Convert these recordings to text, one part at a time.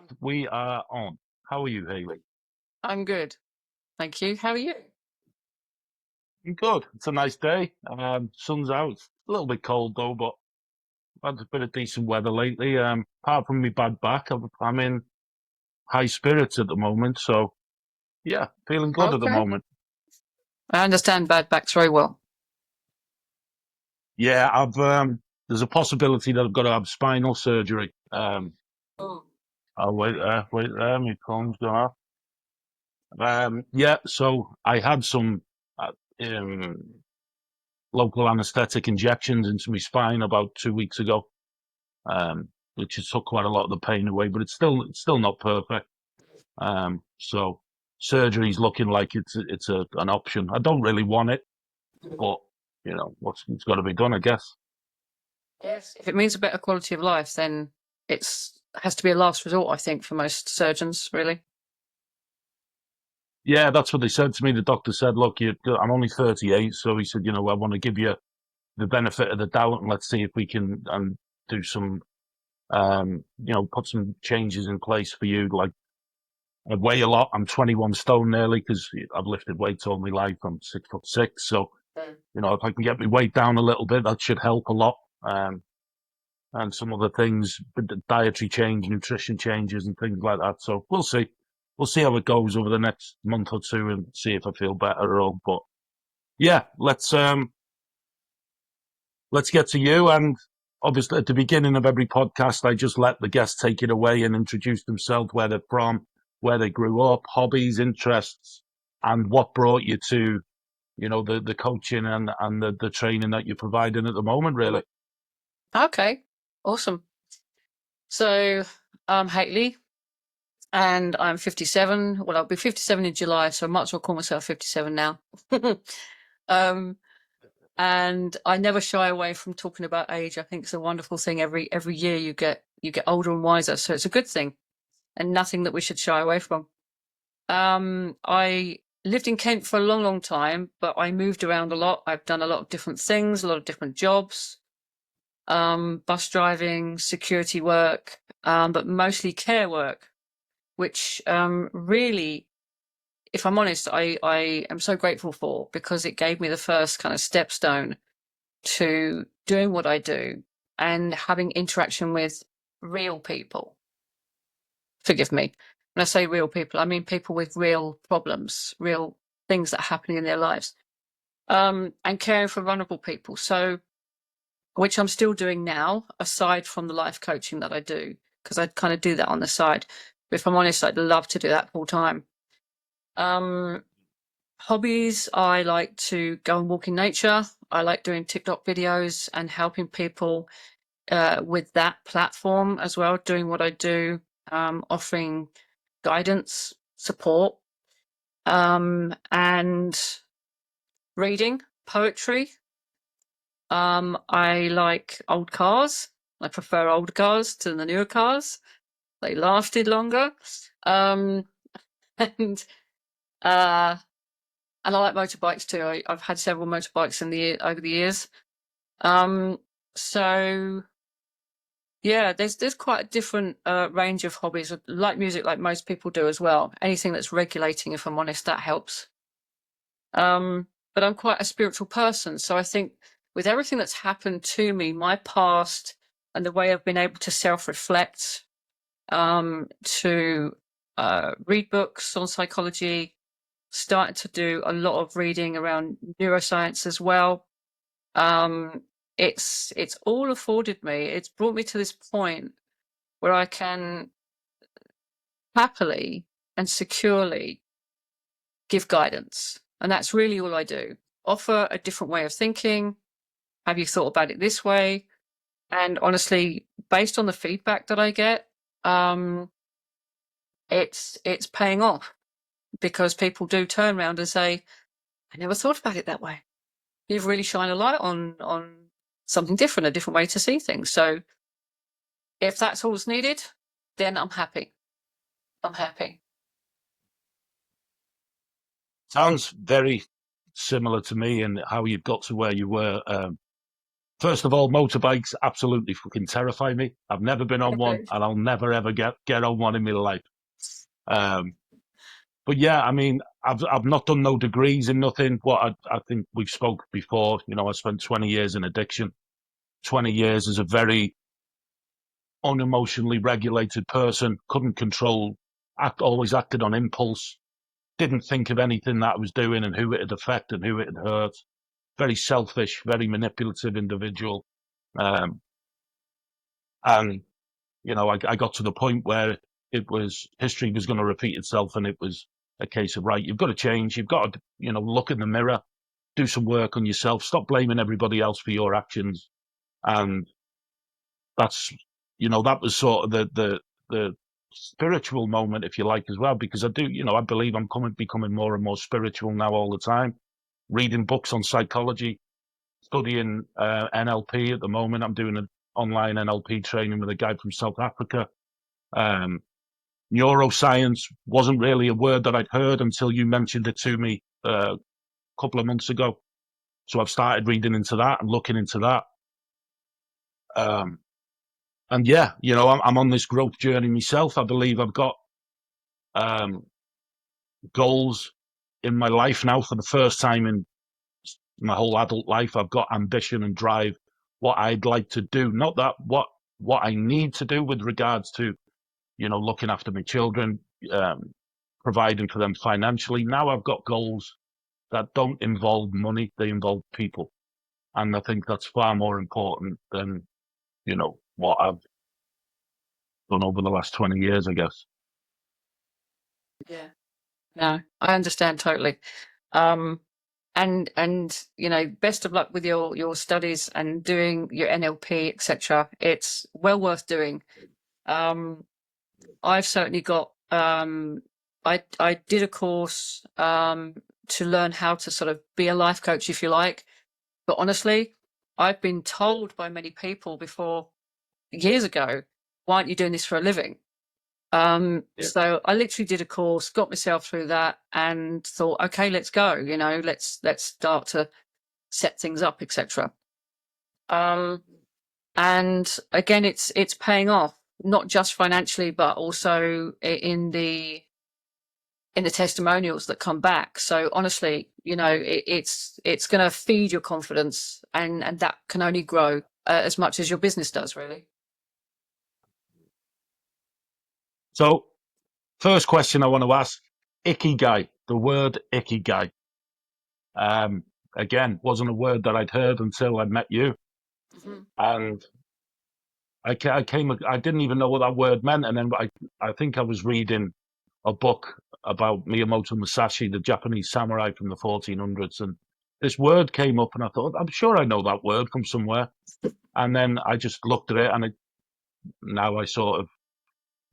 And we are on. How are you, Haley? I'm good. Thank you. How are you? I'm good. It's a nice day. Sun's out. It's a little bit cold though, but I've had a bit of decent weather lately. Apart from my bad back, I'm in high spirits at the moment. So yeah, feeling good at the Okay. moment. I understand bad backs very well. Yeah, I've there's a possibility that I've got to have spinal surgery. Oh. Oh wait there, my phone's gone off. Yeah, so I had some um, local anaesthetic injections into my spine about 2 weeks ago, which has took quite a lot of the pain away, but it's still not perfect. So surgery's looking like it's an option. I don't really want it, but it's got to be done, I guess. Yes. If it means a better quality of life, then it's has to be a last resort, I think, for most surgeons, really. Yeah, that's what they said to me. The doctor said, "Look, I'm only 38," so he said, I want to give you the benefit of the doubt, and let's see if we can do some, put some changes in place for you, like." I weigh a lot. I'm 21 stone nearly because I've lifted weights all my life. I'm 6'6", so Mm. if I can get my weight down a little bit, that should help a lot. And some other things, dietary change, nutrition changes, and things like that. So we'll see. We'll see how it goes over the next month or two, and see if I feel better at all. But yeah, let's get to you. And obviously, at the beginning of every podcast, I just let the guests take it away and introduce themselves, where they're from, where they grew up, hobbies, interests, and what brought you to, the coaching and the training that you're providing at the moment, really. Okay. Awesome. So I'm HAYLEY and I'm 57. Well, I'll be 57 in July, so I might as well call myself 57 now. um, and I never shy away from talking about age. I think it's a wonderful thing. Every year you get older and wiser, so it's a good thing and nothing that we should shy away from. I lived in Kent for a long, long time, but I moved around a lot. I've done a lot of different things, a lot of different jobs, bus driving, security work, but mostly care work, which really, if I'm honest, I am so grateful for because it gave me the first kind of stepstone to doing what I do and having interaction with real people. Forgive me. When I say real people, I mean people with real problems, real things that are happening in their lives, and caring for vulnerable people. So, which I'm still doing now, aside from the life coaching that I do, because I kind of do that on the side. But if I'm honest, I'd love to do that full time. Um, Hobbies, I like to go and walk in nature. I like doing TikTok videos and helping people with that platform as well, doing what I do, offering guidance, support, and reading, poetry. I like old cars. I prefer old cars to the newer cars. They lasted longer. Um, and uh, and I like motorbikes too. I've had several motorbikes over the years. Um, so yeah, there's quite a different range of hobbies. I like music, like most people do as well. Anything that's regulating, if I'm honest, that helps. But I'm quite a spiritual person, so I think with everything that's happened to me, my past, and the way I've been able to self-reflect, to read books on psychology, started to do a lot of reading around neuroscience as well. Um, it's all afforded me. It's brought me to this point where I can happily and securely give guidance. And that's really all I do. Offer a different way of thinking. Have you thought about it this way? And honestly, based on the feedback that I get, um, it's paying off because people do turn around and say, I never thought about it that way. You've really shined a light on something different, a different way to see things. So if that's all that's needed, then I'm happy. I'm happy. Sounds very similar to me and how you got to where you were. First of all, motorbikes absolutely fucking terrify me. I've never been on one, Okay. and I'll never ever get on one in my life. Um, but yeah, I mean, I've not done no degrees in nothing. What I think we've spoke before. You know, I spent 20 years in addiction. 20 years as a very unemotionally regulated person. Couldn't control. Always acted on impulse. Didn't think of anything that I was doing and who it had affected, who it had hurt. Very selfish, very manipulative individual. Um, and I got to the point where it was history was going to repeat itself, and it was a case of, right, you've got to change. You've got to, look in the mirror, do some work on yourself, stop blaming everybody else for your actions. And that's, that was sort of the spiritual moment, if you like, as well, because I believe I'm becoming more and more spiritual now all the time. Reading books on psychology, studying NLP at the moment. I'm doing an online NLP training with a guy from South Africa. Um, Neuroscience wasn't really a word that I'd heard until you mentioned it to me a couple of months ago. So I've started reading into that and looking into that. And yeah, I'm on this growth journey myself. I believe I've got um, goals in my life now for the first time in my whole adult life. I've got ambition and drive, what I'd like to do, not that what I need to do with regards to, looking after my children, providing for them financially. Now I've got goals that don't involve money, they involve people. And I think that's far more important than, what I've done over the last 20 years, I guess. Yeah. No, I understand totally. Um, and best of luck with your studies and doing your NLP, etc. It's well worth doing. I've certainly got. I did a course to learn how to sort of be a life coach, if you like. But honestly, I've been told by many people before years ago, "Why aren't you doing this for a living?" Yeah. So I literally did a course, got myself through that, and thought, okay, let's go. Let's start to set things up, etc. And again, it's paying off, not just financially, but also in the testimonials that come back. So honestly, it's going to feed your confidence, and that can only grow as much as your business does, really. So, first question I want to ask, ikigai, the word ikigai. Um, Again, wasn't a word that I'd heard until I met you. Mhm. And I didn't even know what that word meant. And then I think I was reading a book about Miyamoto Musashi, the Japanese samurai from the 1400s. And this word came up, and I thought, I'm sure I know that word from somewhere. And then I just looked at it, and now I sort of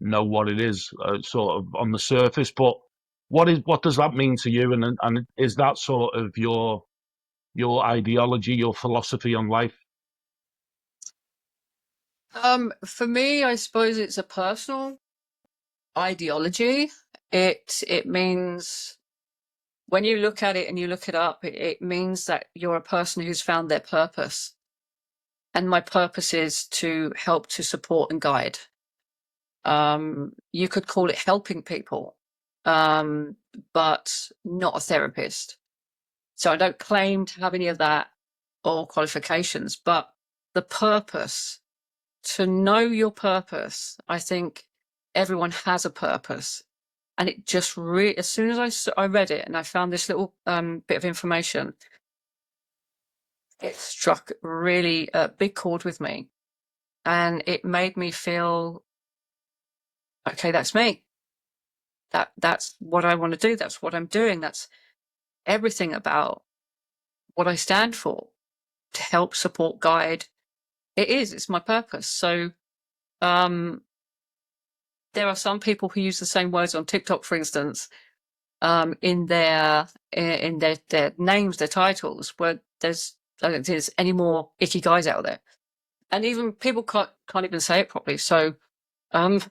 know what it is, sort of on the surface. But what does that mean to you? And is that sort of your ideology, your philosophy on life? For me, I suppose it's a personal ideology. It means when you look at it and you look it up, it means that you're a person who's found their purpose. And my purpose is to help, to support and guide. You could call it helping people, but not a therapist. So I don't claim to have any of that or qualifications, but the purpose, to know your purpose, I think everyone has a purpose. And it just really, as soon as I read it and I found this little bit of information, it struck really a big chord with me. And it made me feel, okay, that's me. That's what I want to do. That's what I'm doing. That's everything about what I stand for, to help, support, guide. It's my purpose. So um, there are some people who use the same words on TikTok, for instance, in their names, their titles, where I don't think there's any more icky guys out there, and even people can't even say it properly. So um,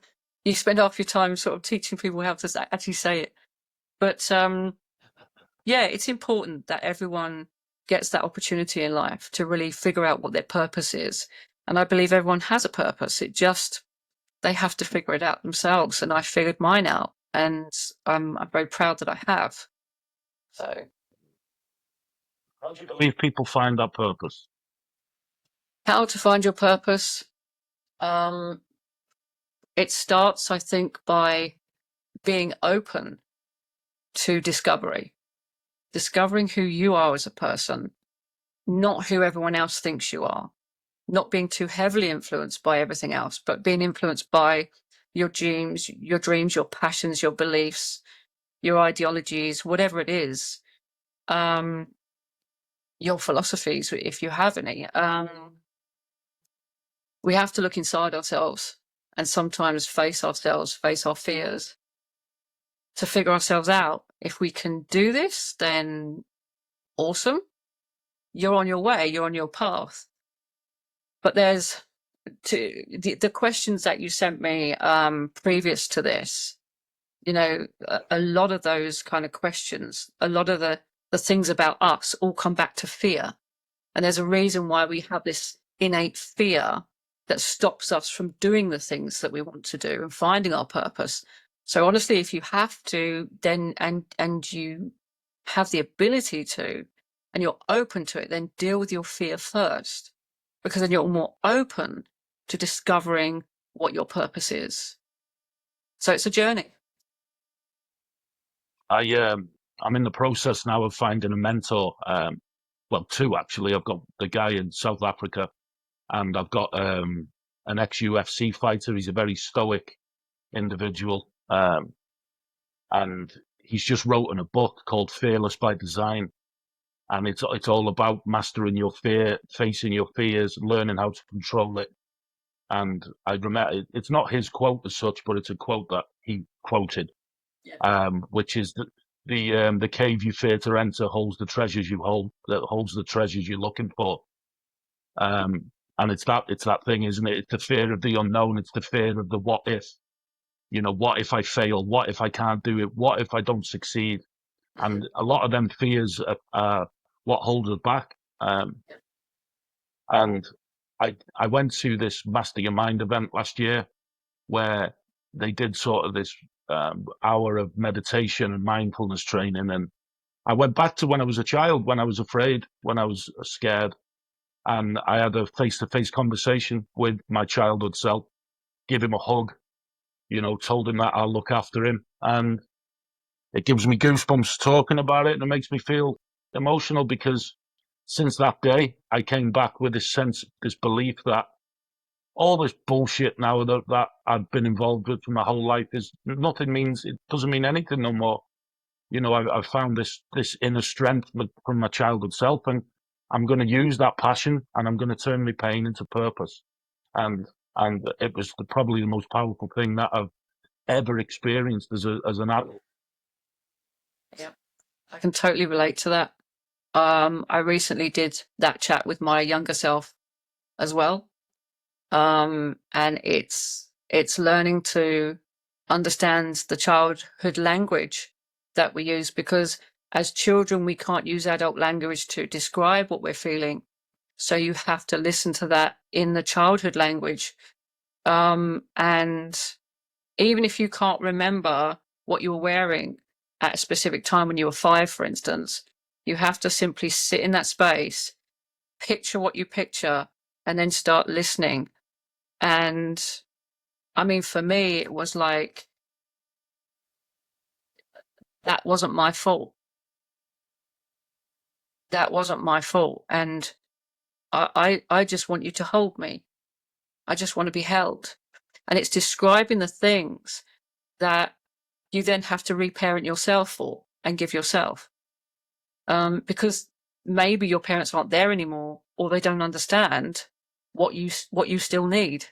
you spend half your time sort of teaching people how to actually say it. But yeah, it's important that everyone gets that opportunity in life to really figure out what their purpose is. And I believe everyone has a purpose. They have to figure it out themselves. And I figured mine out, and I'm very proud that I have. So, how do you believe people find that purpose? how to find your purpose? It starts, I think, by being open to discovering who you are as a person, not who everyone else thinks you are, not being too heavily influenced by everything else, but being influenced by your dreams, your passions, your beliefs, your ideologies, whatever it is, your philosophies, if you have any. We have to look inside ourselves and sometimes face our fears to figure ourselves out. If we can do this, then awesome. You're on your way, you're on your path. But there's the questions that you sent me previous to this, a lot of those kind of questions, a lot of the things about us all come back to fear. And there's a reason why we have this innate fear that stops us from doing the things that we want to do and finding our purpose. So honestly, if you have to, then and you have the ability to, and you're open to it, then deal with your fear first, because then you're more open to discovering what your purpose is. So it's a journey. I'm in the process now of finding a mentor. Well, two actually. I've got the guy in South Africa, and I've got an ex-UFC fighter. He's a very stoic individual, and he's just written a book called Fearless by Design, and it's all about mastering your fear, facing your fears, learning how to control it. And I remember it's not his quote as such, but it's a quote that he quoted, which is the cave you fear to enter holds the treasures holds the treasures you're looking for. And it's that thing, isn't it? It's the fear of the unknown. It's the fear of the what if. What if I fail? What if I can't do it? What if I don't succeed? And a lot of them fears are what holds us back. And I went to this Master Your Mind event last year where they did sort of this hour of meditation and mindfulness training. And I went back to when I was a child, when I was afraid, when I was scared. And I had a face-to-face conversation with my childhood self, give him a hug, told him that I'll look after him. And it gives me goosebumps talking about it, and it makes me feel emotional because since that day, I came back with this sense, this belief that all this bullshit now that I've been involved with for my whole life it doesn't mean anything no more. I've found this inner strength from my childhood self, and I'm going to use that passion, and I'm going to turn my pain into purpose. And it was probably the most powerful thing that I've ever experienced as an adult. Yeah, I can totally relate to that. I recently did that chat with my younger self as well. And it's learning to understand the childhood language that we use, because as children, we can't use adult language to describe what we're feeling. So you have to listen to that in the childhood language. And even if you can't remember what you were wearing at a specific time when you were 5, for instance, you have to simply sit in that space, picture what you picture, and then start listening. And I mean, for me, it was like, that wasn't my fault. That wasn't my fault. And I just want you to hold me. I just want to be held. And it's describing the things that you then have to reparent yourself for and give yourself. Because maybe your parents aren't there anymore, or they don't understand what you still need.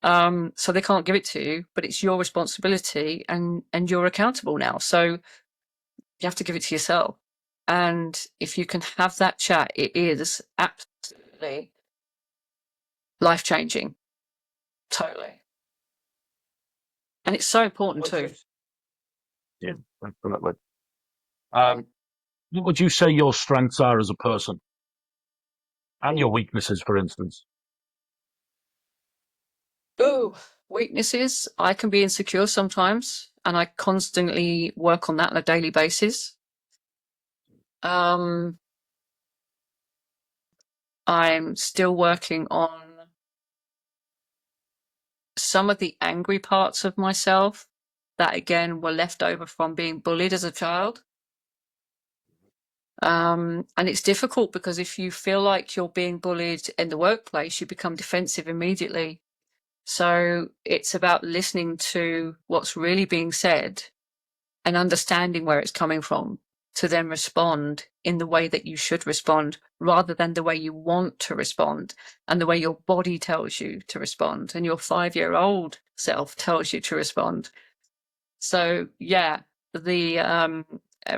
So they can't give it to you, but it's your responsibility, and you're accountable now. So you have to give it to yourself. And if you can have that chat, it is absolutely life-changing. Totally. And it's so important too. Yeah, definitely. what would you say your strengths are as a person and your weaknesses, for instance? Oh, weaknesses. I can be insecure sometimes, and I constantly work on that on a daily basis. I'm still working on some of the angry parts of myself that, again, were left over from being bullied as a child. And it's difficult because if you feel like you're being bullied in the workplace, you become defensive immediately. So it's about listening to what's really being said and understanding where it's coming from to then respond in the way that you should respond rather than the way you want to respond and the way your body tells you to respond and your 5-year-old self tells you to respond. So yeah, the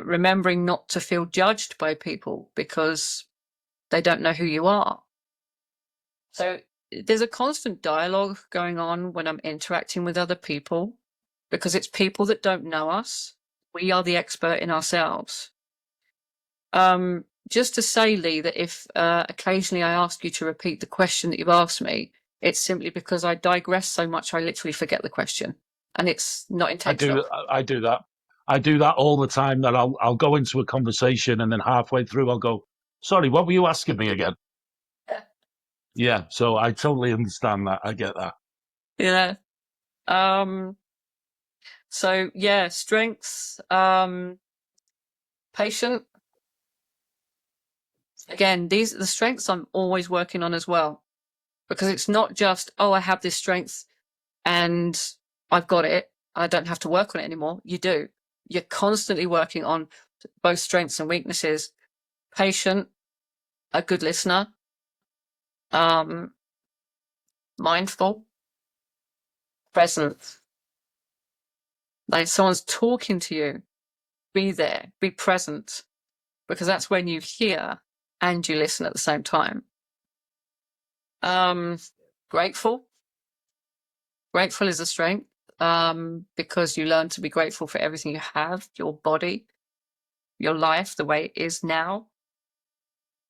remembering not to feel judged by people because they don't know who you are. So there's a constant dialogue going on when I'm interacting with other people because it's people that don't know us. We are the expert in ourselves. Just to say, Lee, that if occasionally I ask you to repeat the question that you've asked me, it's simply because I digress so much I literally forget the question, and it's not intentional. I do that. I do that all the time. That I'll go into a conversation and then halfway through I'll go, "Sorry, what were you asking me again?" Yeah, so I totally understand that. I get that. Yeah. So yeah, strengths. Patient. Again, these are the strengths I'm always working on as well, because it's not just, oh, I have this strength and I've got it. I don't have to work on it anymore. You do. You're constantly working on both strengths and weaknesses. Patient, a good listener, mindful, present. Like someone's talking to you, be there, be present, because that's when you hear and you listen at the same time. Grateful. Grateful is a strength, because you learn to be grateful for everything you have, your body, your life, the way it is now.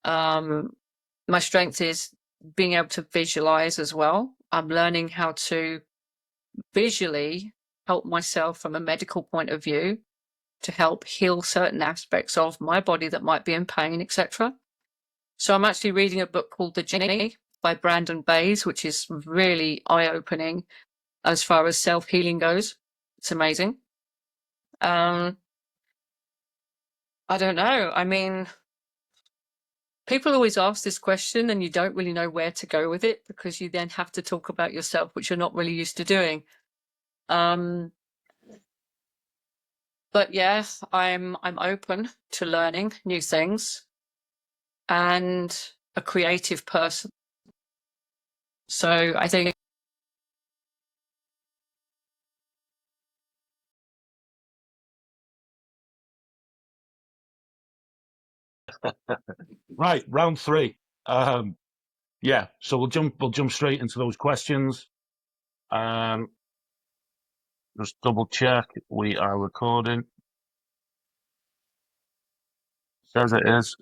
My strength is being able to visualize as well. I'm learning how to visually help myself from a medical point of view to help heal certain aspects of my body that might be in pain, etc. So I'm actually reading a book called The Journey by Brandon Bays, which is really eye-opening as far as self-healing goes. It's amazing. I don't know. I mean, people always ask this question and you don't really know where to go with it because you then have to talk about yourself, which you're not really used to doing. But yeah, I'm open to learning new things and a creative person. So I think Right, round three. Yeah, so we'll jump straight into those questions. Just double check we are recording. Says it is.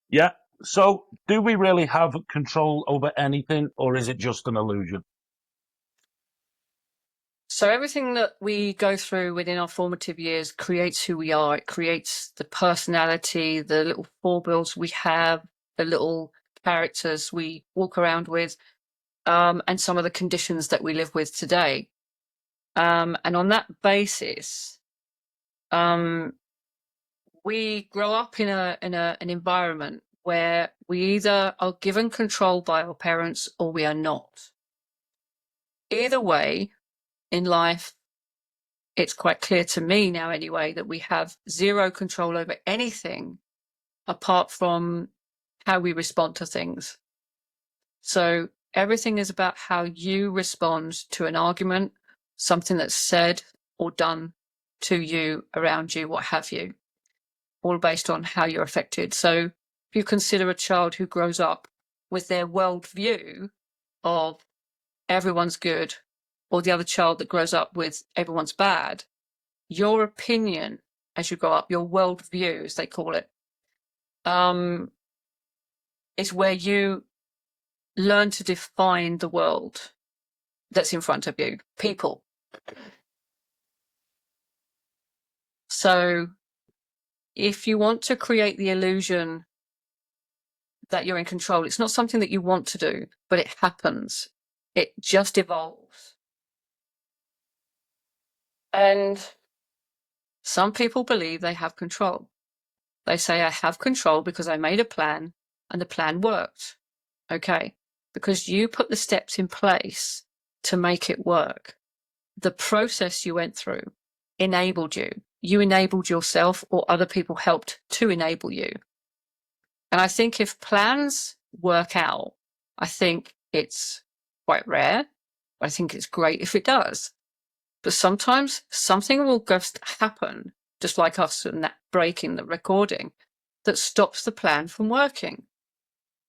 Yeah. So, do we really have control over anything, or is it just an illusion? so. Everything that we go through within our formative years creates who we are. It creates the personality, the little foibles we have, the little characters we walk around with, and some of the conditions that we live with today. And on that basis, we grow up in an environment where we either are given control by our parents or we are not. Either way, in life, it's quite clear to me now anyway that we have zero control over anything apart from how we respond to things. So everything is about how you respond to an argument, something that's said or done to you, around you, what have you, all based on how you're affected. So if you consider a child who grows up with their worldview of everyone's good, or the other child that grows up with everyone's bad, your opinion as you go up, your worldview, as they call it, is where you learn to define the world that's in front of you, people. So if you want to create the illusion that you're in control, it's not something that you want to do, but it happens. It just evolves. And some people believe they have control. They say, I have control because I made a plan and the plan worked. Okay, because you put the steps in place to make it work. The process you went through enabled you. You enabled yourself, or other people helped to enable you. And I think if plans work out, I think it's quite rare. I think it's great if it does. But sometimes something will just happen, just like us and that breaking the recording, that stops the plan from working.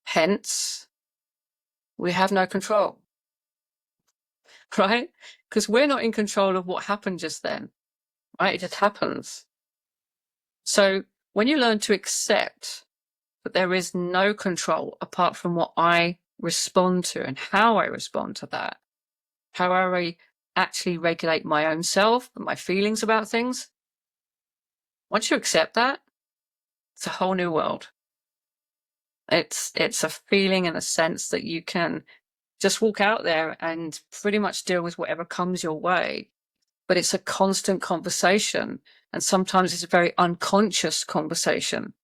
Hence, we have no control, right? Because we're not in control of what happened just then, right? It just happens. So when you learn to accept that there is no control apart from what I respond to and how I respond to that, how I actually regulate my own self and my feelings about things, once you accept that, it's a whole new world. It's a feeling and a sense that you can just walk out there and pretty much deal with whatever comes your way. But it's a constant conversation, and sometimes it's a very unconscious conversation.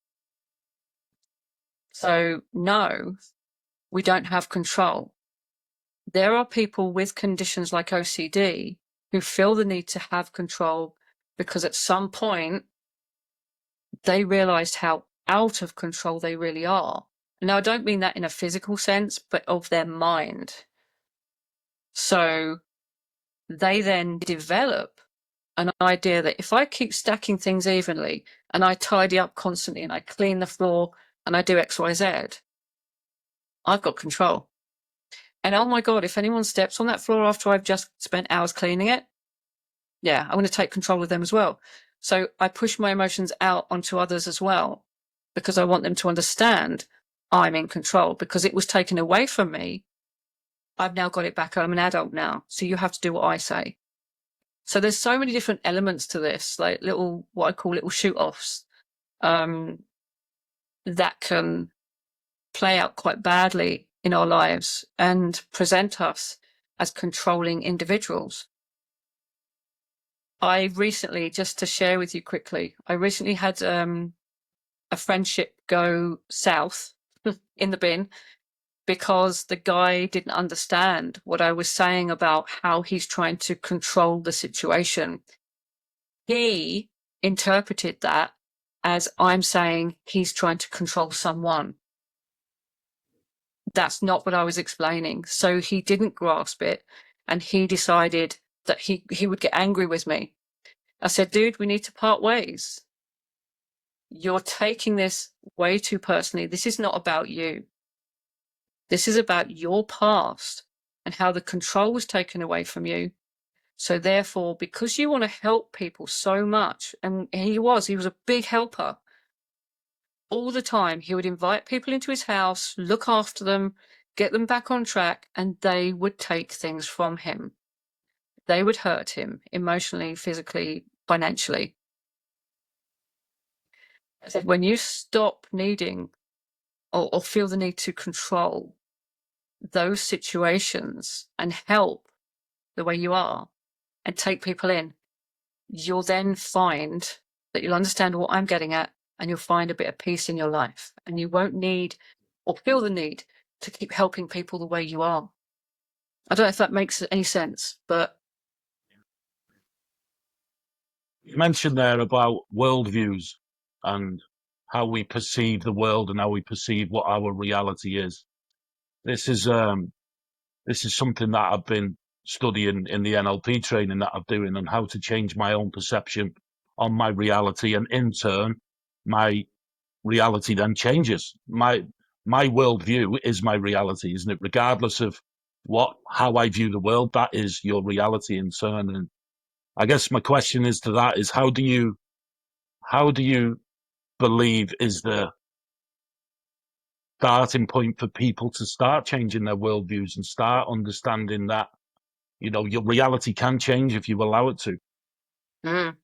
So no, we don't have control. There are people with conditions like OCD who feel the need to have control because at some point they realized how out of control they really are. Now, I don't mean that in a physical sense, but of their mind. So they then develop an idea that if I keep stacking things evenly and I tidy up constantly and I clean the floor and I do X, Y, Z, I've got control. And oh my God, if anyone steps on that floor after I've just spent hours cleaning it, yeah, I'm going to take control of them as well. So I push my emotions out onto others as well, because I want them to understand I'm in control, because it was taken away from me. I've now got it back. I'm an adult now. So you have to do what I say. So there's so many different elements to this, like little, what I call little shoot-offs, that can play out quite badly in our lives and present us as controlling individuals. I recently, just to share with you quickly, I recently had a friendship go south in the bin because the guy didn't understand what I was saying about how he's trying to control the situation. He interpreted that as I'm saying he's trying to control someone. That's not what I was explaining. So he didn't grasp it, and he decided that he would get angry with me. I said, dude, we need to part ways. You're taking this way too personally. This is not about you. This is about your past and how the control was taken away from you. So therefore, because you want to help people so much, and he was a big helper. All the time, he would invite people into his house, look after them, get them back on track, and they would take things from him. They would hurt him emotionally, physically, financially. I said, when you stop needing or feel the need to control those situations and help the way you are and take people in, you'll then find that you'll understand what I'm getting at, and you'll find a bit of peace in your life, and you won't need or feel the need to keep helping people the way you are. I don't know if that makes any sense, but You mentioned there about worldviews and how we perceive the world and how we perceive what our reality is. This is something that I've been studying in the NLP training that I'm doing, and how to change my own perception on my reality, and in turn, my reality then changes. My worldview is my reality, isn't it? Regardless of how I view the world, that is your reality in turn. And I guess my question is to that is, how do you how do you believe is the starting point for people to start changing their worldviews and start understanding that, your reality can change if you allow it to? Mm.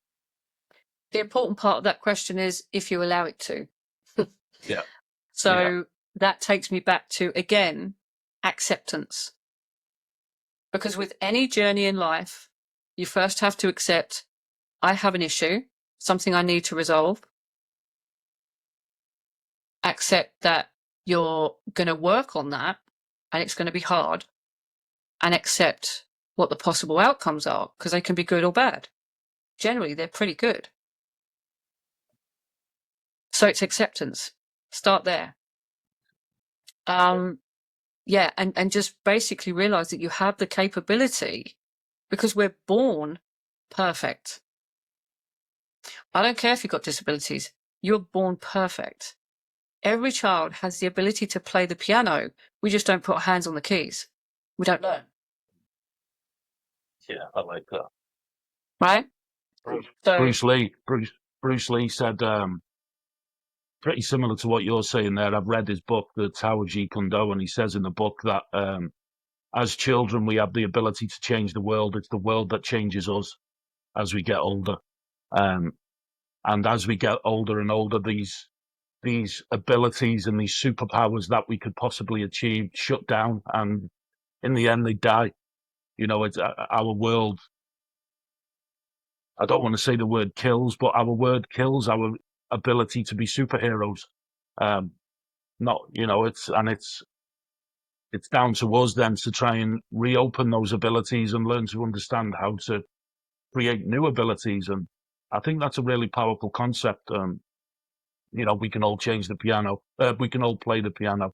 The important part of that question is if you allow it to. Yeah. So that takes me back to, again, acceptance. Because with any journey in life, you first have to accept, I have an issue, something I need to resolve. Accept that you're going to work on that and it's going to be hard, and accept what the possible outcomes are, because they can be good or bad. Generally, they're pretty good. So it's acceptance. Start there. Yeah, and just basically realize that you have the capability, because we're born perfect. I don't care if you've got disabilities. You're born perfect. Every child has the ability to play the piano. We just don't put our hands on the keys. We don't learn. Yeah, I like that. Right? Bruce, So, Bruce Lee said, pretty similar to what you're saying there. I've read his book, The Tao of Jeet Kune Do, and he says in the book that as children, we have the ability to change the world. It's the world that changes us as we get older. Um, and as we get older and older, these abilities and these superpowers that we could possibly achieve shut down, and in the end, they die. It's our world. I don't want to say the word kills, but our word kills our ability to be superheroes. Not, it's down to us then to try and reopen those abilities and learn to understand how to create new abilities. And I think that's a really powerful concept. We can all change the piano. We can all play the piano.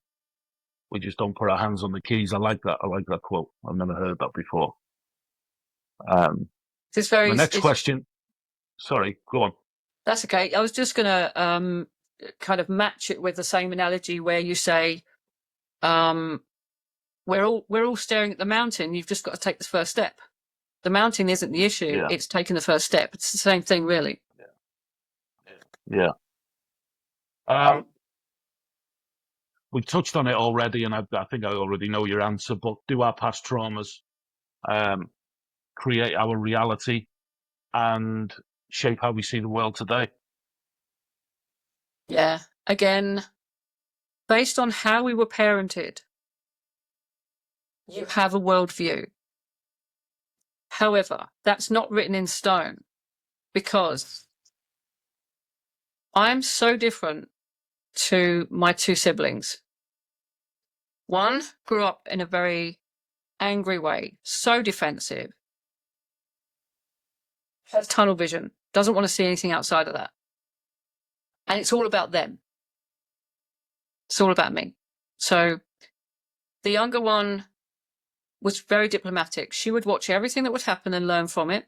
We just don't put our hands on the keys. I like that. I like that quote. I've never heard that before. it's very, My next it's, question. Sorry, go on. that's okay. I was just going to kind of match it with the same analogy where you say, we're all staring at the mountain. You've just got to take the first step. The mountain isn't the issue. Yeah, It's taking the first step. It's the same thing, really. yeah. Um, we've touched on it already, and I think I already know your answer. But do our past traumas um, create our reality and shape how we see the world today? Yeah. Again, based on how we were parented, you have a worldview. However, that's not written in stone, because I'm so different to my two siblings. One grew up in a very angry way, so defensive, has tunnel vision, doesn't want to see anything outside of that. And it's all about them. It's all about me. So the younger one was very diplomatic. She would watch everything that would happen and learn from it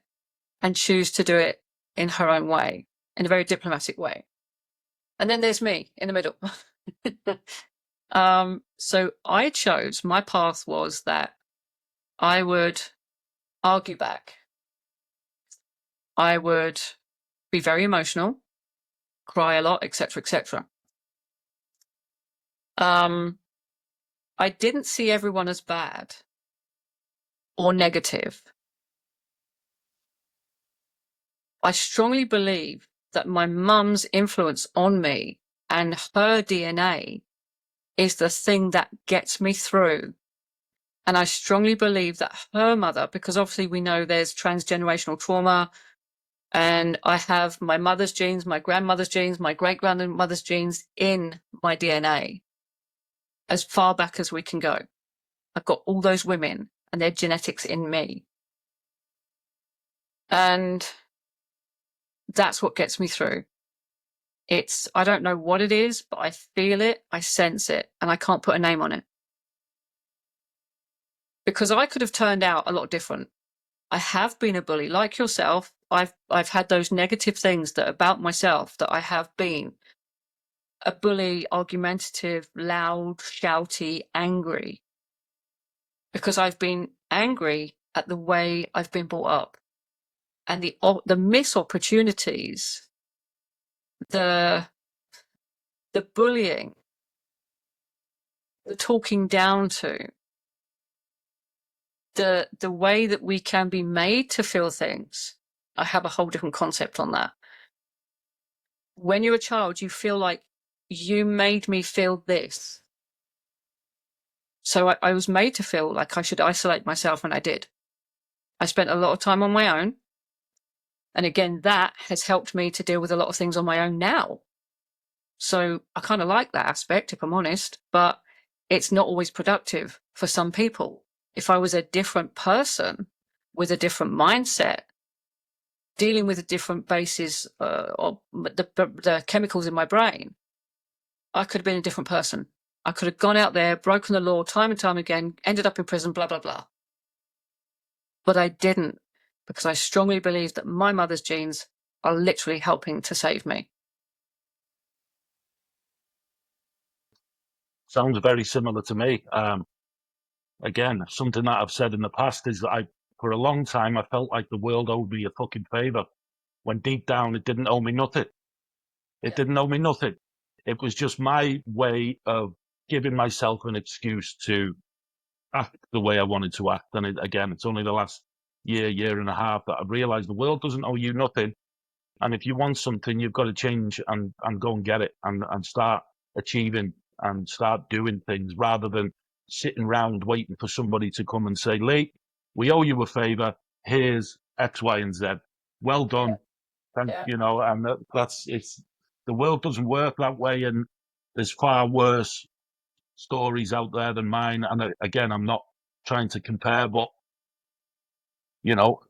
and choose to do it in her own way, in a very diplomatic way. And then there's me in the middle. So I chose, my path was that I would argue back. I would be very emotional, cry a lot, etc., etc. I didn't see everyone as bad or negative. I strongly believe that my mum's influence on me and her DNA is the thing that gets me through. And I strongly believe that her mother, because obviously we know there's transgenerational trauma, and I have my mother's genes, my grandmother's genes, my great-grandmother's genes in my DNA as far back as we can go. I've got all those women and their genetics in me. And that's what gets me through. I don't know what it is, but I feel it, I sense it, and I can't put a name on it. Because I could have turned out a lot different. I have been a bully, like yourself. I've had those negative things that about myself, that I have been a bully, argumentative, loud, shouty, angry. Because I've been angry at the way I've been brought up, and the missed opportunities the bullying, the talking down to, the way that we can be made to feel things. I have a whole different concept on that. When you're a child, you feel like you made me feel this. So I was made to feel like I should isolate myself, and I did. I spent a lot of time on my own. And again, that has helped me to deal with a lot of things on my own now. So I kind of like that aspect, if I'm honest, but it's not always productive for some people. If I was a different person with a different mindset, dealing with a different basis of the chemicals in my brain, I could have been a different person. I could have gone out there, broken the law time and time again, ended up in prison, blah, blah, blah. But I didn't, because I strongly believe that my mother's genes are literally helping to save me. Sounds very similar to me. Again, something that I've said in the past is that for a long time, I felt like the world owed me a fucking favor, when deep down it didn't owe me nothing. It didn't owe me nothing. It was just my way of giving myself an excuse to act the way I wanted to act. And again, it's only the last year and a half that I've realized the world doesn't owe you nothing. And if you want something, you've got to change and go and get it, and start achieving and start doing things, rather than sitting around waiting for somebody to come and say, Lee, we owe you a favor. Here's X, Y, and Z. Well done. Thank you know, and it's the world doesn't work that way, and there's far worse stories out there than mine. And again, I'm not trying to compare, but you know,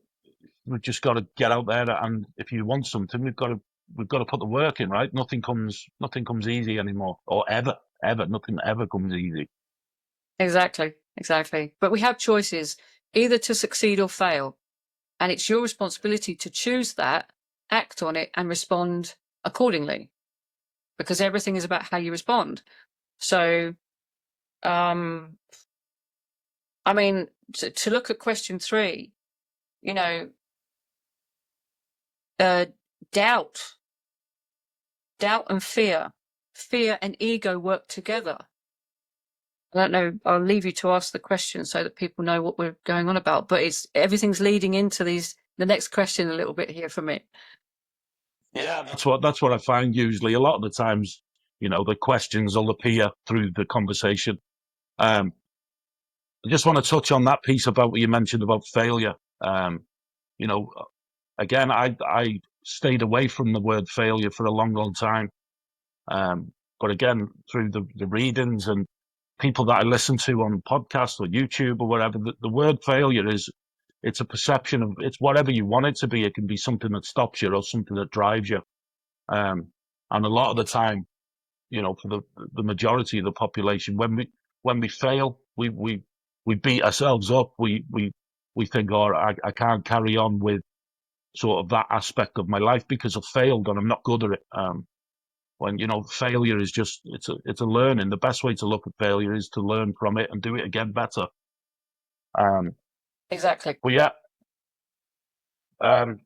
we've just got to get out there, and if you want something, we've got to put the work in, right? Nothing comes easy anymore, or ever. Nothing ever comes easy. Exactly. But we have choices, either to succeed or fail. And it's your responsibility to choose that, act on it, and respond accordingly. Because everything is about how you respond. So, I mean, to look at question 3, you know, doubt and fear and ego work together. I don't know, I'll leave you to ask the question so that people know what we're going on about, but everything's leading into the next question a little bit here for me. Yeah, that's what I find usually. A lot of the times, the questions will appear through the conversation. I just want to touch on that piece about what you mentioned about failure. You know, again, I stayed away from the word failure for a long time. But again, through the readings and people that I listen to on podcasts or YouTube or whatever, the word failure it's a perception of, it's whatever you want it to be. It can be something that stops you or something that drives you. And a lot of the time, for the majority of the population, when we fail, we beat ourselves up. We think, oh, I can't carry on with sort of that aspect of my life because I've failed and I'm not good at it. When failure is just it's a learning. The best way to look at failure is to learn from it and do it again better. Exactly. But yeah.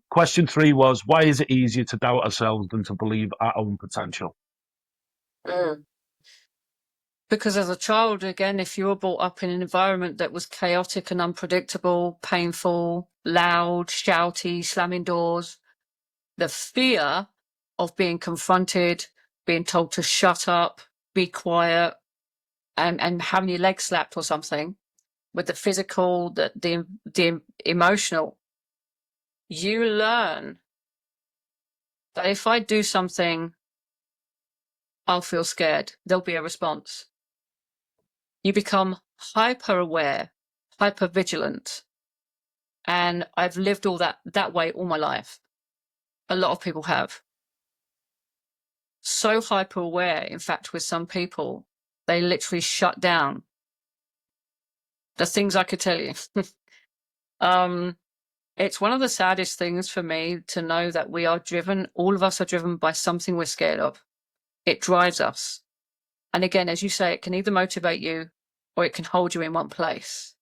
Question 3 was, why is it easier to doubt ourselves than to believe our own potential? Because as a child, again, if you were brought up in an environment that was chaotic and unpredictable, painful, loud, shouty, slamming doors, the fear of being confronted, being told to shut up, be quiet, and having your leg slapped or something, with the physical, the emotional, you learn that if I do something, I'll feel scared. There'll be a response. You become hyper aware, hyper vigilant. And I've lived all that way all my life. A lot of people have. So hyper aware, in fact, with some people, they literally shut down. The things I could tell you. It's one of the saddest things for me to know that we are driven, all of us are driven by something we're scared of. It drives us. And again, as you say, it can either motivate you or it can hold you in one place.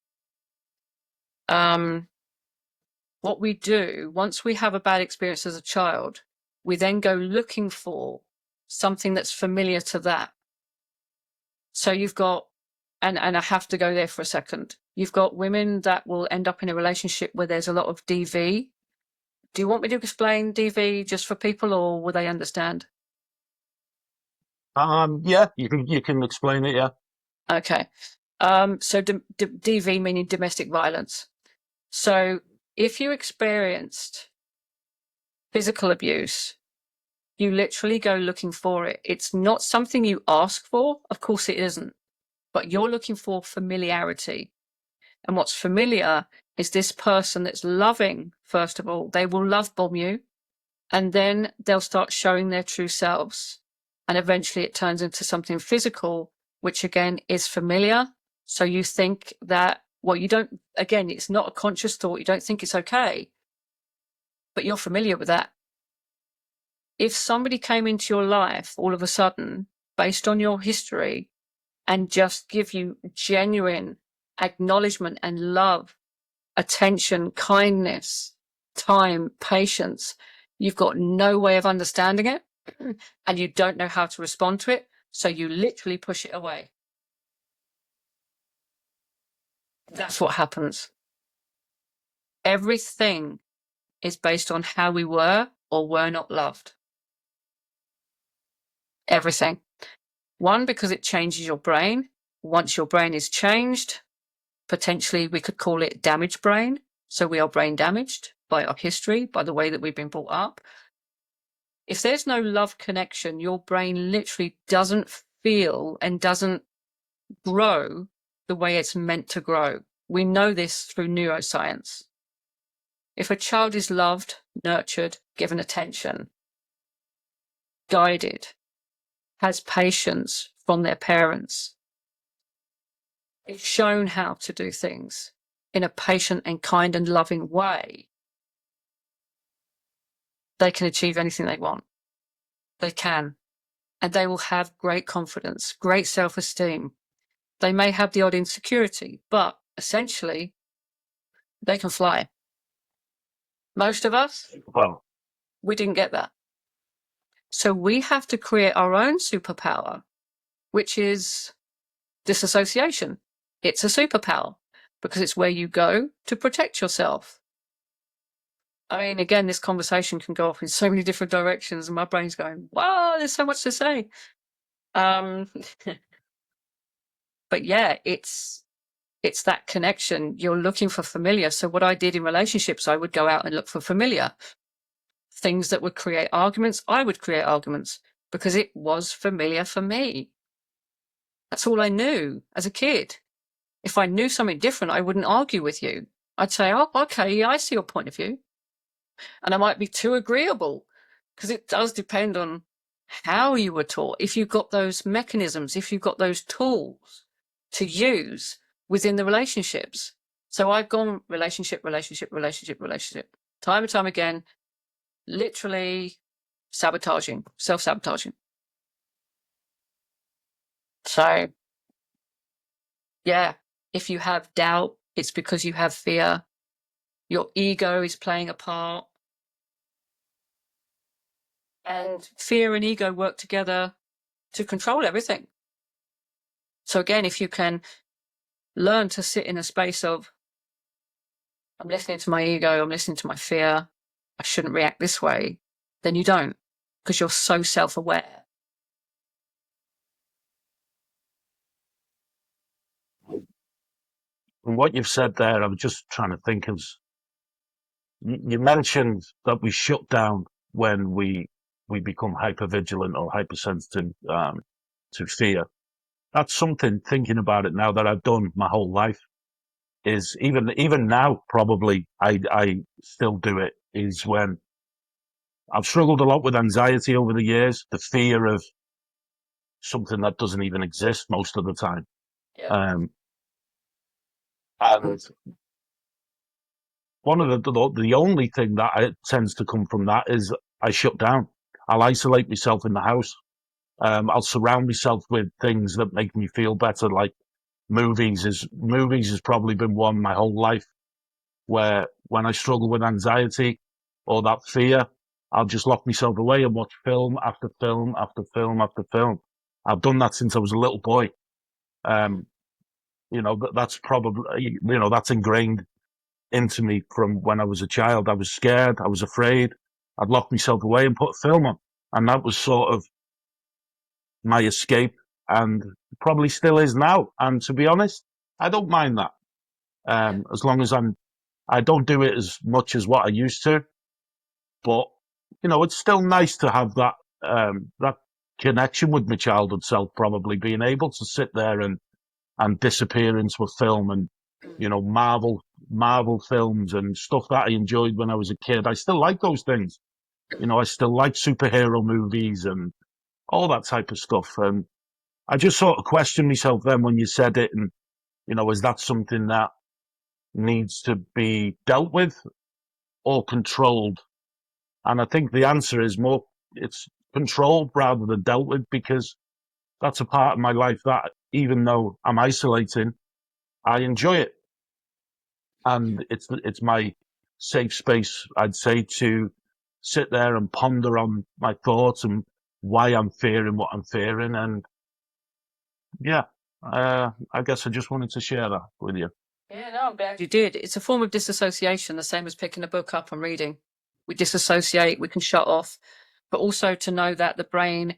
What we do, once we have a bad experience as a child, we then go looking for something that's familiar to that. So you've got, and I have to go there for a second. You've got women that will end up in a relationship where there's a lot of DV. Do you want me to explain DV just for people, or will they understand? Yeah, you can explain it. Yeah. Okay. So DV meaning domestic violence. So if you experienced physical abuse, you literally go looking for it. It's not something you ask for. Of course it isn't, but you're looking for familiarity. And what's familiar is this person that's loving. First of all, they will love bomb you, and then they'll start showing their true selves. And eventually it turns into something physical, which again is familiar. So you think that, well, you don't, again, it's not a conscious thought. You don't think it's okay, but you're familiar with that. If somebody came into your life all of a sudden, based on your history, and just give you genuine acknowledgement and love, attention, kindness, time, patience, you've got no way of understanding it and you don't know how to respond to it. So you literally push it away. That's what happens. Everything is based on how we were or were not loved. Everything. One, because it changes your brain. Once your brain is changed, potentially we could call it damaged brain. So we are brain damaged by our history, by the way that we've been brought up. If there's no love connection, your brain literally doesn't feel and doesn't grow the way it's meant to grow. We know this through neuroscience. If a child is loved, nurtured, given attention, guided, has patience from their parents, is shown how to do things in a patient and kind and loving way, they can achieve anything they want. They can. And they will have great confidence, great self-esteem. They may have the odd insecurity, but essentially they can fly. Most of us, Well, we didn't get that. So we have to create our own superpower, which is disassociation. It's a superpower because it's where you go to protect yourself. I mean, again, this conversation can go off in so many different directions, and my brain's going, wow, there's so much to say. But yeah, it's that connection. You're looking for familiar. So what I did in relationships, I would go out and look for familiar things that would create arguments. I would create arguments because it was familiar for me. That's all I knew as a kid. If I knew something different, I wouldn't argue with you. I'd say, oh, okay, yeah, I see your point of view. And I might be too agreeable because it does depend on how you were taught. If you've got those mechanisms, if you've got those tools to use within the relationships. So I've gone relationship, time and time again, literally sabotaging, self-sabotaging. So yeah, if you have doubt, it's because you have fear. Your ego is playing a part. And fear and ego work together to control everything. So again, if you can learn to sit in a space of, I'm listening to my ego, I'm listening to my fear, I shouldn't react this way, then you don't, because you're so self-aware. from what you've said there, I'm just trying to think of. You mentioned that we shut down when we become hypervigilant or hypersensitive to fear. That's something, thinking about it now, that I've done my whole life, is even now probably I still do it, is when I've struggled a lot with anxiety over the years, the fear of something that doesn't even exist most of the time. Yeah. And one of the only thing that tends to come from that is I shut down. I'll isolate myself in the house. I'll surround myself with things that make me feel better, like movies. Movies has probably been one my whole life, where when I struggle with anxiety or that fear, I'll just lock myself away and watch film after film after film after film. I've done that since I was a little boy. Um, that's probably, that's ingrained into me from when I was a child. I was scared. I was afraid. I'd lock myself away and put a film on. And that was sort of my escape, and probably still is now. And to be honest, I don't mind that. As long as I don't do it as much as what I used to, but it's still nice to have that connection with my childhood self, probably being able to sit there and disappear into a film and, Marvel films and stuff that I enjoyed when I was a kid. I still like those things. I still like superhero movies and all that type of stuff. And I just sort of questioned myself then when you said it. And, is that something that needs to be dealt with or controlled? And I think the answer is more, it's controlled rather than dealt with, because that's a part of my life that, even though I'm isolating, I enjoy it. And it's my safe space, I'd say, to sit there and ponder on my thoughts and why I'm fearing what I'm fearing. And yeah, I guess I just wanted to share that with you. Yeah, no, I'm glad you did. It's a form of disassociation, the same as picking a book up and reading. We disassociate, we can shut off, but also to know that the brain